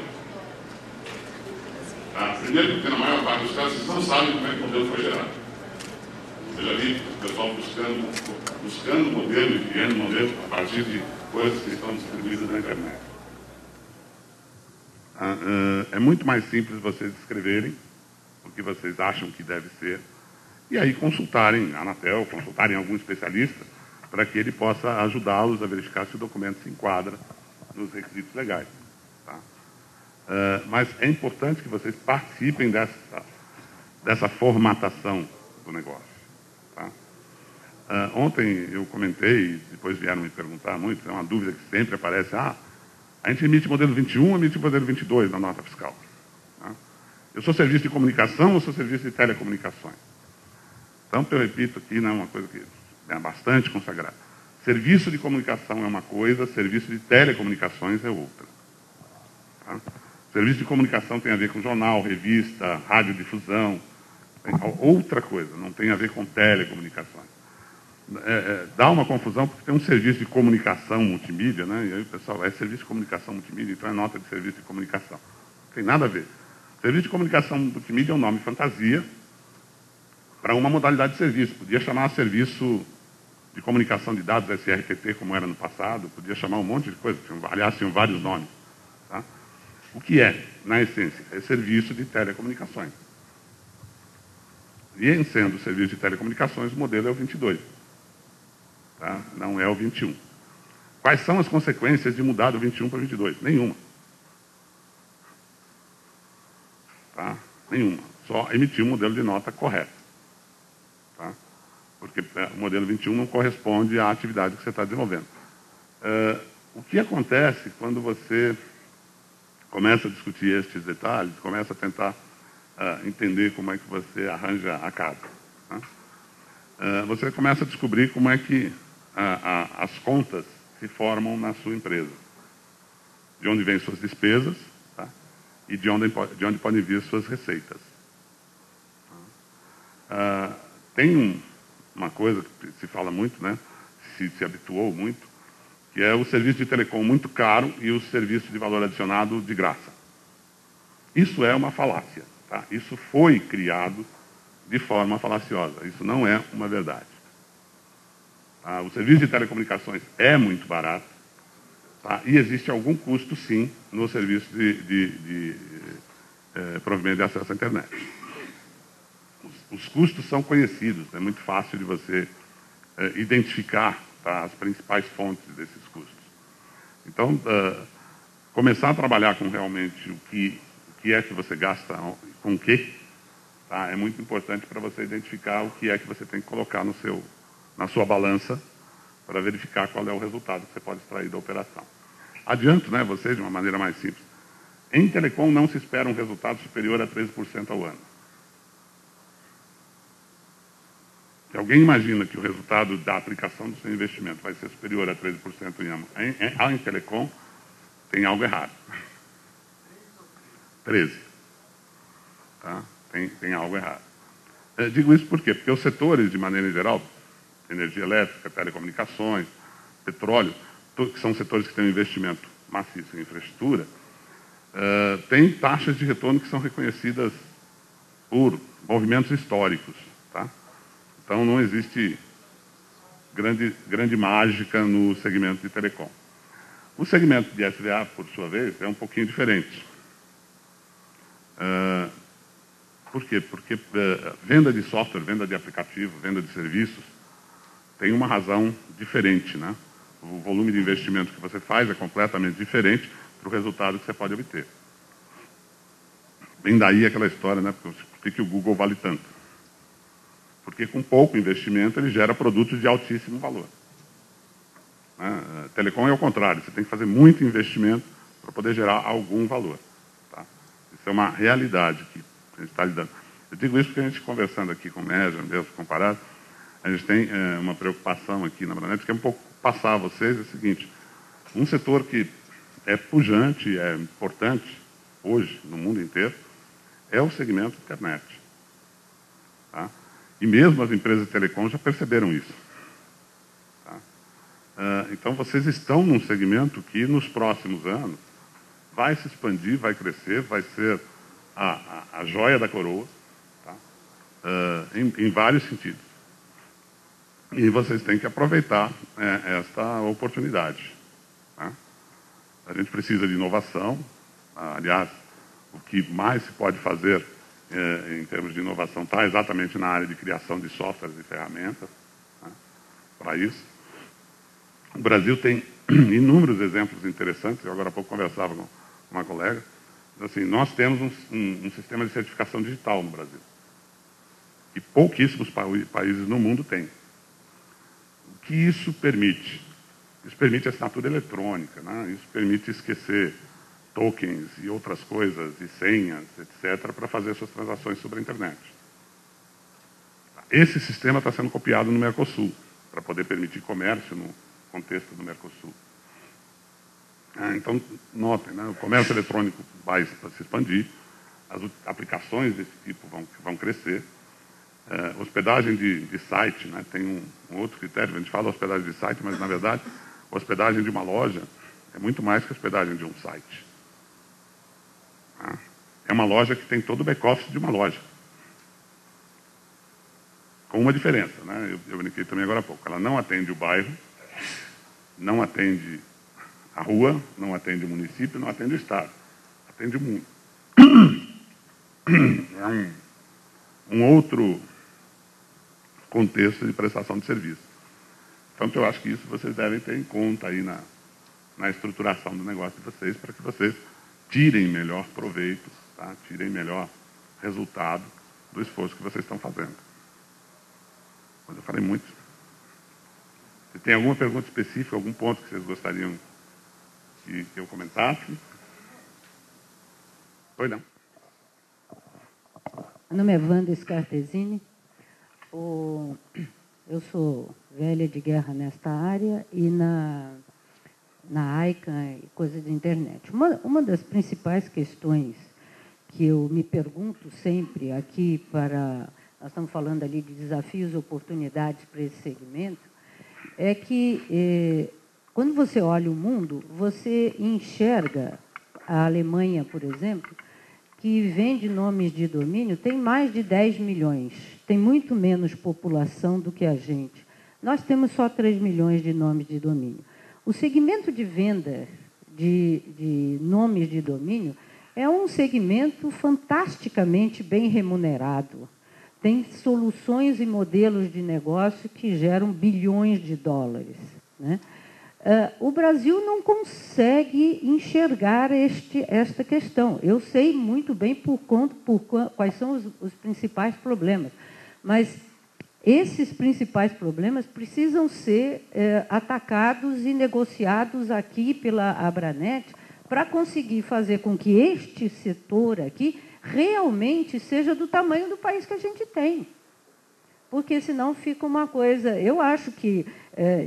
Primeiro, porque na maior parte dos casos vocês não sabem como é que o modelo foi gerado. Eu já vi o pessoal buscando modelo e criando modelo a partir de coisas que estão distribuídas na internet. É muito mais simples vocês escreverem o que vocês acham que deve ser e aí consultarem a Anatel, consultarem algum especialista para que ele possa ajudá-los a verificar se o documento se enquadra nos requisitos legais. Tá? Mas é importante que vocês participem dessa formatação do negócio. Tá? Ontem eu comentei, depois vieram me perguntar muito, é uma dúvida que sempre aparece, a gente emite modelo 21 ou emite modelo 22 na nota fiscal? Tá? Eu sou serviço de comunicação ou sou serviço de telecomunicações? Então, eu repito aqui, né, uma coisa que é bastante consagrada. Serviço de comunicação é uma coisa, serviço de telecomunicações é outra. Tá? Serviço de comunicação tem a ver com jornal, revista, radiodifusão, outra coisa, não tem a ver com telecomunicações. Dá uma confusão porque tem um serviço de comunicação multimídia, né? E aí o pessoal, é serviço de comunicação multimídia, então é nota de serviço de comunicação. Não tem nada a ver. Serviço de comunicação multimídia é um nome fantasia para uma modalidade de serviço. Podia chamar serviço de comunicação de dados, SRTT, como era no passado, podia chamar um monte de coisa, aliás, tinham vários nomes. Tá? O que é, na essência? É serviço de telecomunicações. E em sendo serviço de telecomunicações, o modelo é o 22. Tá? Não é o 21. Quais são as consequências de mudar do 21 para o 22? Nenhuma. Tá? Nenhuma. Só emitir um modelo de nota correto. Tá? Porque o modelo 21 não corresponde à atividade que você está desenvolvendo. O que acontece quando você começa a discutir estes detalhes, começa a tentar entender como é que você arranja a casa? Tá? Você começa a descobrir como é que as contas se formam na sua empresa. De onde vêm suas despesas, tá? E de onde podem vir suas receitas. Tem uma coisa que se fala muito, né? Se habituou muito, que é o serviço de telecom muito caro e o serviço de valor adicionado de graça. Isso é uma falácia. Tá? Isso foi criado de forma falaciosa. Isso não é uma verdade. O serviço de telecomunicações é muito barato, tá? E existe algum custo, sim, no serviço de provimento de acesso à internet. Os custos são conhecidos, é muito fácil de você identificar, tá, as principais fontes desses custos. Então, começar a trabalhar com realmente o que é que você gasta com o quê, tá, é muito importante para você identificar o que é que você tem que colocar na sua balança para verificar qual é o resultado que você pode extrair da operação. Adianto, né, vocês, de uma maneira mais simples. Em telecom não se espera um resultado superior a 13% ao ano. Se alguém imagina que o resultado da aplicação do seu investimento vai ser superior a 13% em telecom, tem algo errado. 13. Tá? Tem algo errado. Digo isso por quê? Porque os setores, de maneira geral, energia elétrica, telecomunicações, petróleo, que são setores que têm um investimento maciço em infraestrutura, têm taxas de retorno que são reconhecidas por movimentos históricos. Tá? Então, não existe grande mágica no segmento de telecom. O segmento de SVA, por sua vez, é um pouquinho diferente. Por quê? Porque venda de software, venda de aplicativo, venda de serviços, tem uma razão diferente, né? O volume de investimento que você faz é completamente diferente para o resultado que você pode obter. Vem daí aquela história, né? Por que o Google vale tanto? Porque com pouco investimento ele gera produtos de altíssimo valor. Telecom é o contrário, você tem que fazer muito investimento para poder gerar algum valor. Tá? Isso é uma realidade que a gente está lidando. Eu digo isso porque a gente, conversando aqui com o Média, mesmo comparado, a gente tem uma preocupação aqui na Abranet, que é um pouco passar a vocês, é o seguinte: um setor que é pujante, é importante hoje no mundo inteiro, é o segmento internet. Tá? E mesmo as empresas de telecom já perceberam isso. Tá? Então, vocês estão num segmento que, nos próximos anos, vai se expandir, vai crescer, vai ser a joia da coroa, tá? Em vários sentidos. E vocês têm que aproveitar esta oportunidade. Tá? A gente precisa de inovação. Aliás, o que mais se pode fazer em termos de inovação está exatamente na área de criação de softwares e ferramentas, tá? Para isso. O Brasil tem inúmeros exemplos interessantes. Eu agora há pouco conversava com uma colega. Assim, nós temos um sistema de certificação digital no Brasil, que pouquíssimos países no mundo têm. O que isso permite? Isso permite assinatura eletrônica, né? Isso permite esquecer tokens e outras coisas, e senhas, etc., para fazer suas transações sobre a internet. Esse sistema está sendo copiado no Mercosul, para poder permitir comércio no contexto do Mercosul. Então, notem, né? O comércio eletrônico vai se expandir, as aplicações desse tipo vão crescer. Hospedagem de site, né? Tem um outro critério, a gente fala hospedagem de site, mas, na verdade, hospedagem de uma loja é muito mais que hospedagem de um site. É uma loja que tem todo o back-office de uma loja. Com uma diferença, né? Eu brinquei também agora há pouco. Ela não atende o bairro, não atende a rua, não atende o município, não atende o estado. Atende o mundo. É um outro contexto de prestação de serviço. Então, eu acho que isso vocês devem ter em conta aí na estruturação do negócio de vocês, para que vocês tirem melhor proveito, tá? Tirem melhor resultado do esforço que vocês estão fazendo. Mas eu falei muito. Se tem alguma pergunta específica, algum ponto que vocês gostariam que eu comentasse? Pois não. Meu nome é Wanda Scartesini. Eu sou velha de guerra nesta área e na ICANN e coisa de internet. Uma das principais questões que eu me pergunto sempre aqui nós estamos falando ali de desafios e oportunidades para esse segmento, é que quando você olha o mundo, você enxerga a Alemanha, por exemplo, que vende nomes de domínio, tem mais de 10 milhões, tem muito menos população do que a gente. Nós temos só 3 milhões de nomes de domínio. O segmento de venda de nomes de domínio é um segmento fantasticamente bem remunerado. Tem soluções e modelos de negócio que geram bilhões de dólares, né? O Brasil não consegue enxergar esta questão. Eu sei muito bem quais são os principais problemas, mas esses principais problemas precisam ser atacados e negociados aqui pela Abranet para conseguir fazer com que este setor aqui realmente seja do tamanho do país que a gente tem. Porque senão fica uma coisa... Eu acho que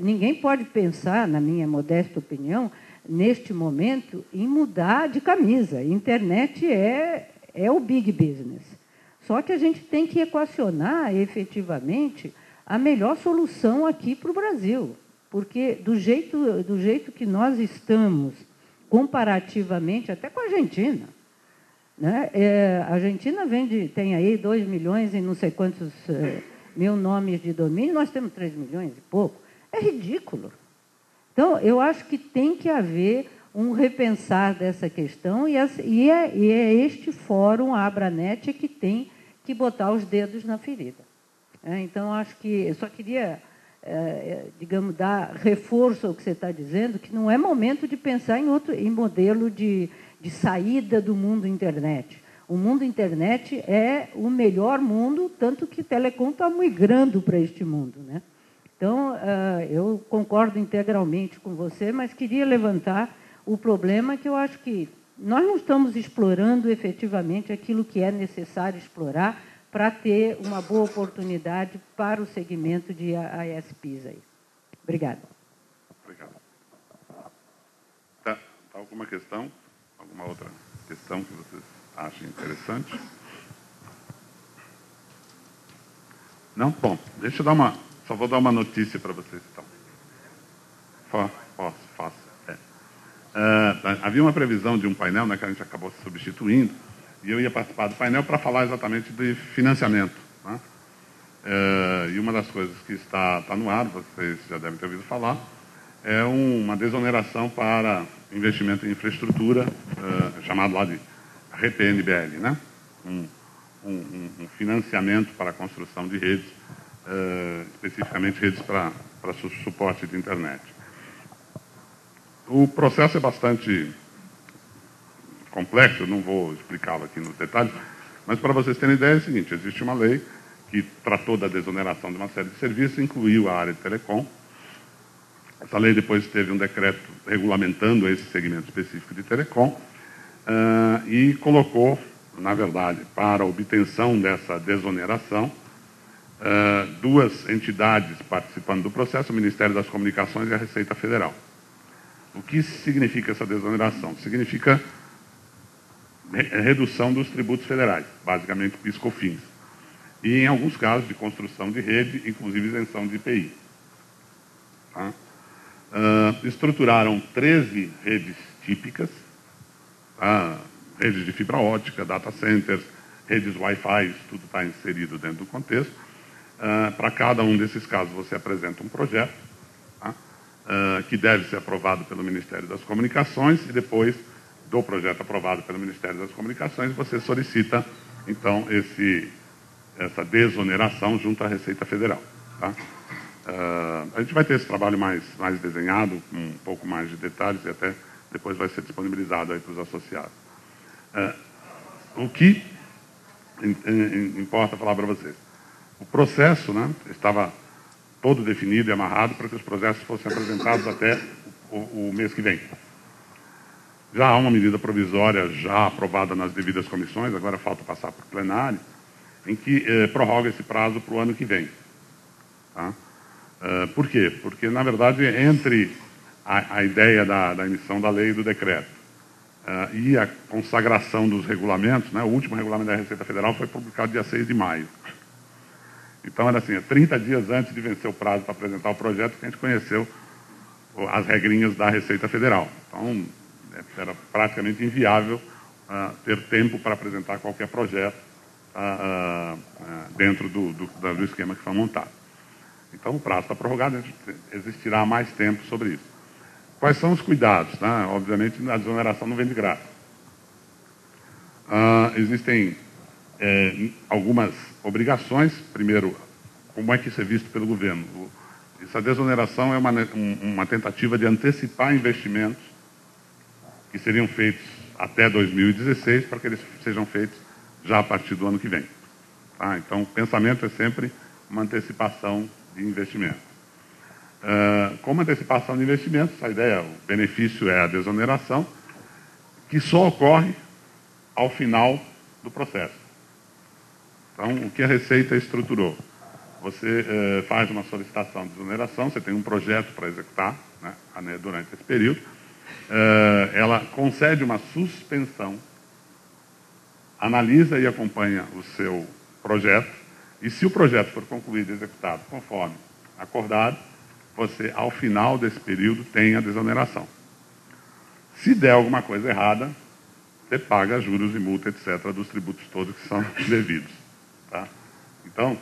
ninguém pode pensar, na minha modesta opinião, neste momento, em mudar de camisa. A internet é o big business. Só que a gente tem que equacionar efetivamente a melhor solução aqui para o Brasil, porque do jeito que nós estamos, comparativamente, até com a Argentina, né? A Argentina tem aí 2 milhões e não sei quantos mil nomes de domínio, nós temos 3 milhões e pouco. É ridículo. Então, eu acho que tem que haver um repensar dessa questão e é este fórum, a Abranet, que tem que botar os dedos na ferida. Então, acho que eu só queria, digamos, dar reforço ao que você está dizendo, que não é momento de pensar em modelo de saída do mundo internet. O mundo internet é o melhor mundo, tanto que Telecom está migrando para este mundo, né? Então, eu concordo integralmente com você, mas queria levantar o problema que eu acho que nós não estamos explorando efetivamente aquilo que é necessário explorar para ter uma boa oportunidade para o segmento de ISPs aí. Obrigada. Obrigado. Tá alguma questão? Alguma outra questão que vocês achem interessante? Não? Bom, deixa eu dar só vou dar uma notícia para vocês, então. Faço. Havia uma previsão de um painel, né, que a gente acabou se substituindo, e eu ia participar do painel para falar exatamente de financiamento, né? E uma das coisas que está no ar, vocês já devem ter ouvido falar, é uma desoneração para investimento em infraestrutura, chamado lá de RPNBL, né? Um financiamento para a construção de redes, especificamente redes para suporte de internet. O processo é bastante complexo, eu não vou explicá-lo aqui nos detalhes, mas para vocês terem ideia é o seguinte: existe uma lei que tratou da desoneração de uma série de serviços, incluiu a área de telecom. Essa lei depois teve um decreto regulamentando esse segmento específico de telecom e colocou, na verdade, para a obtenção dessa desoneração, duas entidades participando do processo, o Ministério das Comunicações e a Receita Federal. O que significa essa desoneração? Significa redução dos tributos federais, basicamente PIS/COFINS. E, em alguns casos, de construção de rede, inclusive isenção de IPI. Tá? Estruturaram 13 redes típicas, tá? Redes de fibra ótica, data centers, redes Wi-Fi, isso tudo está inserido dentro do contexto. Para cada um desses casos, você apresenta um projeto, tá? Que deve ser aprovado pelo Ministério das Comunicações, e depois do projeto aprovado pelo Ministério das Comunicações, você solicita, então, essa desoneração junto à Receita Federal. Tá? A gente vai ter esse trabalho mais desenhado, com um pouco mais de detalhes, e até depois vai ser disponibilizado aí para os associados. O que importa falar para vocês? O processo, né, estava todo definido e amarrado para que os processos fossem apresentados até o mês que vem. Já há uma medida provisória já aprovada nas devidas comissões, agora falta passar para o plenário, em que prorroga esse prazo para o ano que vem. Tá? Por quê? Porque, na verdade, entre a ideia da emissão da lei e do decreto e a consagração dos regulamentos, né, o último regulamento da Receita Federal foi publicado dia 6 de maio. Então, era assim, 30 dias antes de vencer o prazo para apresentar o projeto, que a gente conheceu as regrinhas da Receita Federal. Então, era praticamente inviável ter tempo para apresentar qualquer projeto dentro do esquema que foi montado. Então, o prazo está prorrogado, existirá mais tempo sobre isso. Quais são os cuidados? Né? Obviamente, a desoneração não vem de graça. Existem algumas obrigações. Primeiro, como é que isso é visto pelo governo? Essa desoneração é uma tentativa de antecipar investimentos que seriam feitos até 2016 para que eles sejam feitos já a partir do ano que vem. Tá? Então, o pensamento é sempre uma antecipação de investimento. Como antecipação de investimentos, a ideia, o benefício é a desoneração, que só ocorre ao final do processo. Então, o que a Receita estruturou? Você faz uma solicitação de desoneração, você tem um projeto para executar, né, durante esse período. Ela concede uma suspensão analisa e acompanha o seu projeto, e se o projeto for concluído e executado conforme acordado, você, ao final desse período, tem a desoneração. Se der alguma coisa errada, você paga juros e multa, etc., dos tributos todos que são devidos. Tá? Então,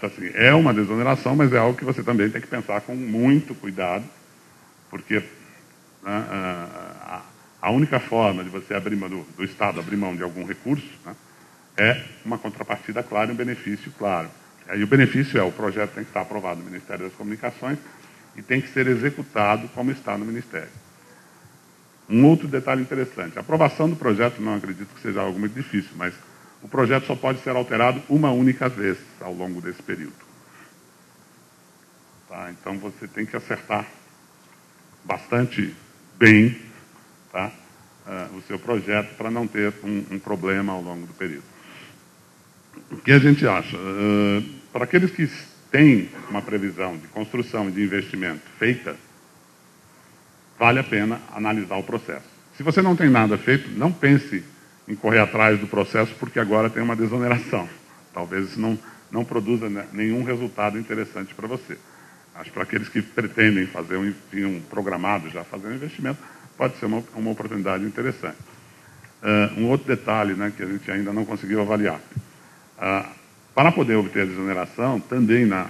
assim, é uma desoneração, mas é algo que você também tem que pensar com muito cuidado, porque a única forma de você abrir mão do Estado abrir mão de algum recurso, né, é uma contrapartida clara e um benefício claro. E o benefício o projeto tem que estar aprovado no Ministério das Comunicações e tem que ser executado como está no Ministério. Um outro detalhe interessante, a aprovação do projeto não acredito que seja algo muito difícil, mas o projeto só pode ser alterado uma única vez ao longo desse período. Tá? Então você tem que acertar bastante bem, tá? O seu projeto para não ter um problema ao longo do período. O que a gente acha? Para aqueles que têm uma previsão de construção e de investimento feita, vale a pena analisar o processo. Se você não tem nada feito, não pense em correr atrás do processo, porque agora tem uma desoneração. Talvez isso não produza nenhum resultado interessante para você. Acho que para aqueles que pretendem fazer um programado já fazer um investimento, pode ser uma oportunidade interessante. Um outro detalhe, né, que a gente ainda não conseguiu avaliar. Para poder obter a desoneração, também na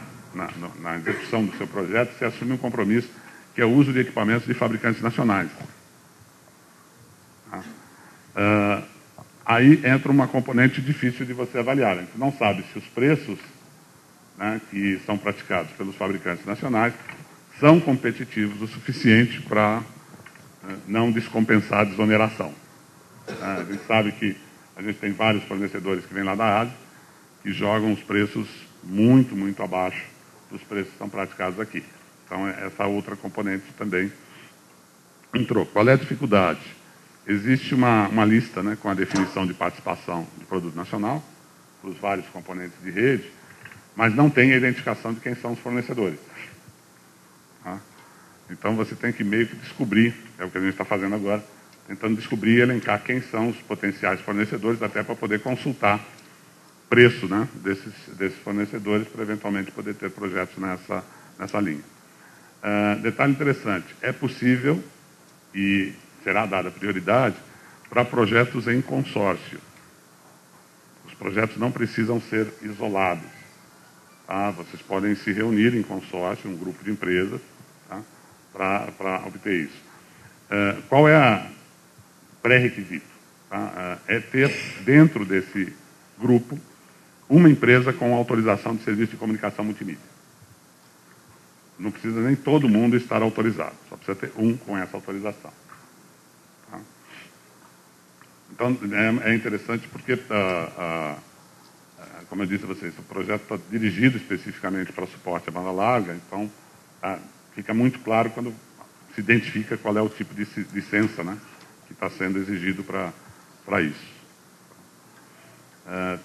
execução do seu projeto, se assume um compromisso que é o uso de equipamentos de fabricantes nacionais. Aí entra uma componente difícil de você avaliar. A gente não sabe se os preços, né, que são praticados pelos fabricantes nacionais são competitivos o suficiente para não descompensar a desoneração. A gente sabe que a gente tem vários fornecedores que vêm lá da Ásia que jogam os preços muito, muito abaixo dos preços que são praticados aqui. Então, essa outra componente também entrou. Qual é a dificuldade? Existe uma lista, né, com a definição de participação de produto nacional, para os vários componentes de rede, mas não tem a identificação de quem são os fornecedores. Tá? Então, você tem que meio que descobrir, é o que a gente está fazendo agora, tentando descobrir e elencar quem são os potenciais fornecedores, até para poder consultar preço, né, desses fornecedores, para eventualmente poder ter projetos nessa linha. Detalhe interessante, é possível e será dada prioridade para projetos em consórcio. Os projetos não precisam ser isolados. Tá? Vocês podem se reunir em consórcio, um grupo de empresas, tá? para obter isso. Qual é a pré-requisito? Tá? É ter dentro desse grupo uma empresa com autorização de serviço de comunicação multimídia. Não precisa nem todo mundo estar autorizado, só precisa ter um com essa autorização. Tá? Então, é interessante porque, como eu disse a vocês, o projeto está dirigido especificamente para suporte à banda larga, então fica muito claro quando se identifica qual é o tipo de licença, né, que está sendo exigido para isso.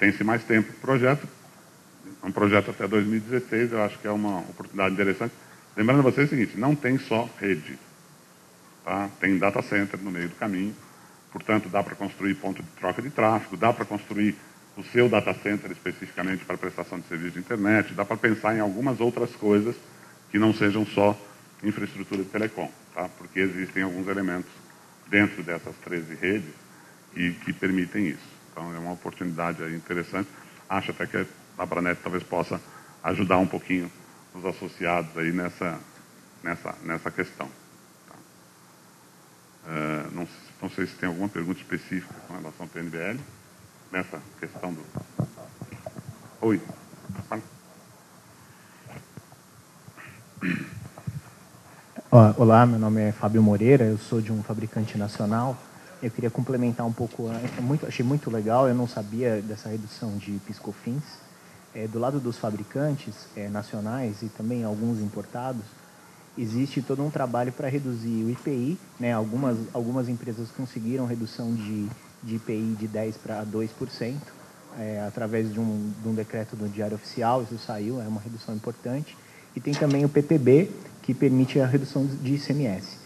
Tem-se mais tempo para o projeto, um projeto até 2016, eu acho que é uma oportunidade interessante. Lembrando a vocês o seguinte, não tem só rede, tá? Tem data center no meio do caminho, portanto dá para construir ponto de troca de tráfego, dá para construir o seu data center especificamente para prestação de serviço de internet, dá para pensar em algumas outras coisas que não sejam só infraestrutura de telecom, tá? Porque existem alguns elementos dentro dessas 13 redes que permitem isso. Então é uma oportunidade aí interessante. Acho até que a Abranet talvez possa ajudar um pouquinho os associados aí nessa questão. Tá? Não sei se tem alguma pergunta específica com relação ao PNBL, nessa questão do... Oi. Olá, meu nome é Fábio Moreira, eu sou de um fabricante nacional. Eu queria complementar um pouco, achei muito legal, eu não sabia dessa redução de PIS/COFINS. Do lado dos fabricantes nacionais e também alguns importados, existe todo um trabalho para reduzir o IPI. Né? Algumas empresas conseguiram redução de IPI de 10% para 2%, através de um decreto do Diário Oficial, isso saiu, é uma redução importante. E tem também o PPB, que permite a redução de ICMS.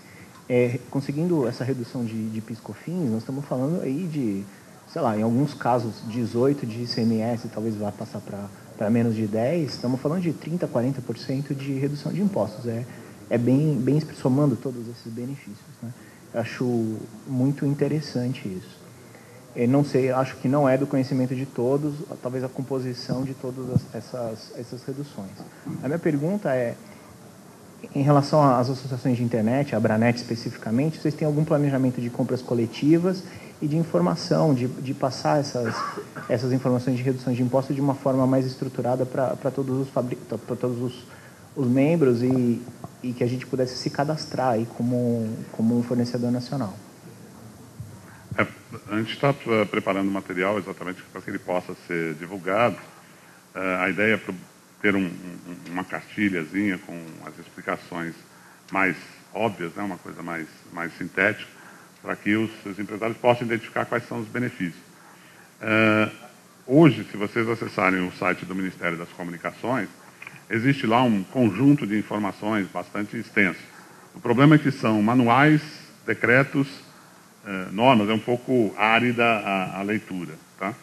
Conseguindo essa redução de PIS/COFINS, nós estamos falando aí de sei lá, em alguns casos 18 de ICMS, talvez vá passar para menos de 10, estamos falando de 30%, 40% de redução de impostos. É bem somando todos esses benefícios, né? Eu acho muito interessante isso. Eu não sei, acho que não é do conhecimento de todos, talvez a composição de todas essas reduções. A minha pergunta é, em relação às associações de internet, a Abranet especificamente, vocês têm algum planejamento de compras coletivas e de informação, de passar essas informações de redução de impostos de uma forma mais estruturada para todos os membros e que a gente pudesse se cadastrar aí como um fornecedor nacional? A gente está preparando o material exatamente para que ele possa ser divulgado. A ideia é ter uma cartilhazinha com as explicações mais óbvias, né, uma coisa mais sintética, para que os empresários possam identificar quais são os benefícios. Hoje, se vocês acessarem o site do Ministério das Comunicações, existe lá um conjunto de informações bastante extenso. O problema é que são manuais, decretos, normas, é um pouco árida a leitura. Tá?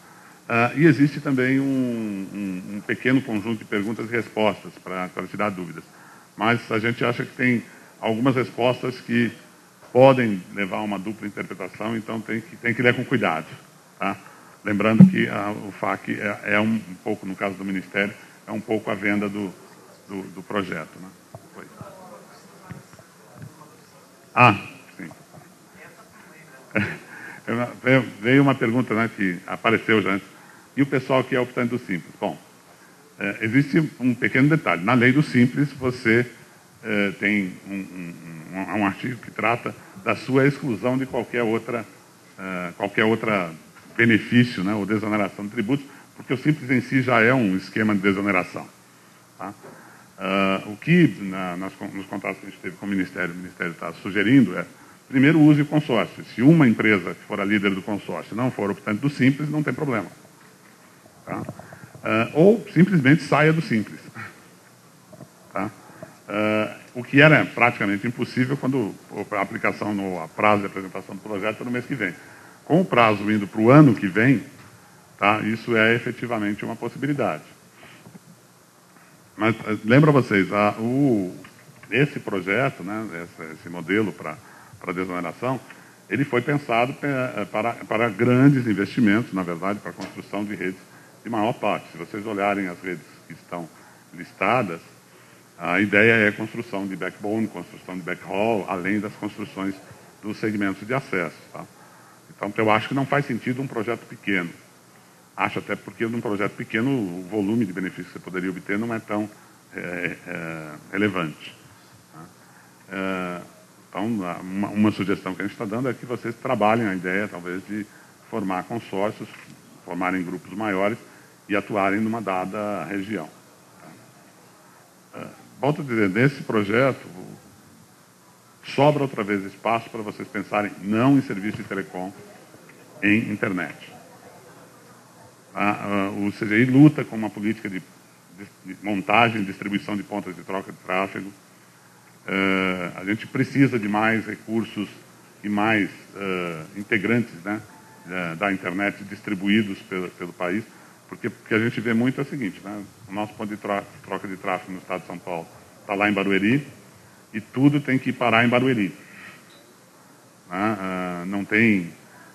E existe também um pequeno conjunto de perguntas e respostas para tirar dúvidas. Mas a gente acha que tem algumas respostas que podem levar a uma dupla interpretação, então tem que ler com cuidado. Tá? Lembrando que o FAQ é um pouco, no caso do Ministério, é um pouco a venda do projeto. Né? Foi. Sim. Veio uma pergunta, né, que apareceu já antes. E o pessoal que é optante do Simples? Bom, existe um pequeno detalhe. Na lei do Simples, você tem um artigo que trata da sua exclusão de qualquer outra benefício, né, ou desoneração de tributos, porque o Simples em si já é um esquema de desoneração. Tá? O que, nos contatos que a gente teve com o Ministério está sugerindo é, primeiro, use o consórcio. Se uma empresa que for a líder do consórcio não for optante do Simples, não tem problema. Tá? Ou simplesmente saia do Simples. Tá? O que era praticamente impossível quando a aplicação, a prazo de apresentação do projeto é no mês que vem. Com o prazo indo para o ano que vem, tá? Isso é efetivamente uma possibilidade. Mas lembro a vocês, esse projeto, né, esse modelo para desoneração, ele foi pensado para grandes investimentos, na verdade, para a construção de redes de maior parte. Se vocês olharem as redes que estão listadas, a ideia é construção de backbone, construção de backhaul, além das construções dos segmentos de acesso. Tá? Então, eu acho que não faz sentido um projeto pequeno. Acho até porque num projeto pequeno o volume de benefícios que você poderia obter não é tão relevante. Tá? Então, uma sugestão que a gente está dando é que vocês trabalhem a ideia, talvez, de formar consórcios, formarem grupos maiores e atuarem numa dada região. Tá? Volto a dizer, nesse projeto, sobra outra vez espaço para vocês pensarem não em serviço de telecom, em internet. O CGI luta com uma política de montagem e distribuição de pontas de troca de tráfego. A gente precisa de mais recursos e mais integrantes, né, da internet distribuídos pelo país, porque o que a gente vê muito é o seguinte, né, o nosso ponto de troca de tráfego no estado de São Paulo está lá em Barueri e tudo tem que parar em Barueri. Né?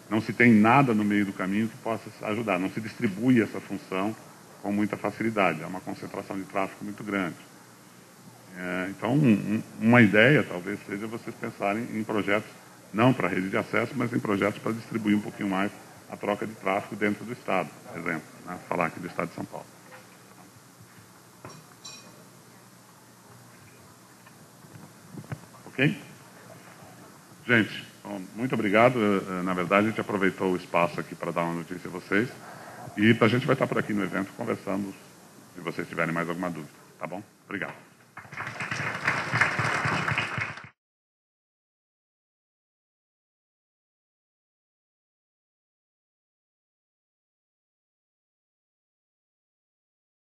Não se tem nada no meio do caminho que possa ajudar, não se distribui essa função com muita facilidade, é uma concentração de tráfego muito grande. Então, uma ideia talvez seja vocês pensarem em projetos, não para rede de acesso, mas em projetos para distribuir um pouquinho mais a troca de tráfego dentro do Estado, por exemplo, né? Falar aqui do Estado de São Paulo. Ok? Gente, bom, muito obrigado. Na verdade, a gente aproveitou o espaço aqui para dar uma notícia a vocês. E a gente vai estar por aqui no evento conversando, se vocês tiverem mais alguma dúvida. Tá bom? Obrigado.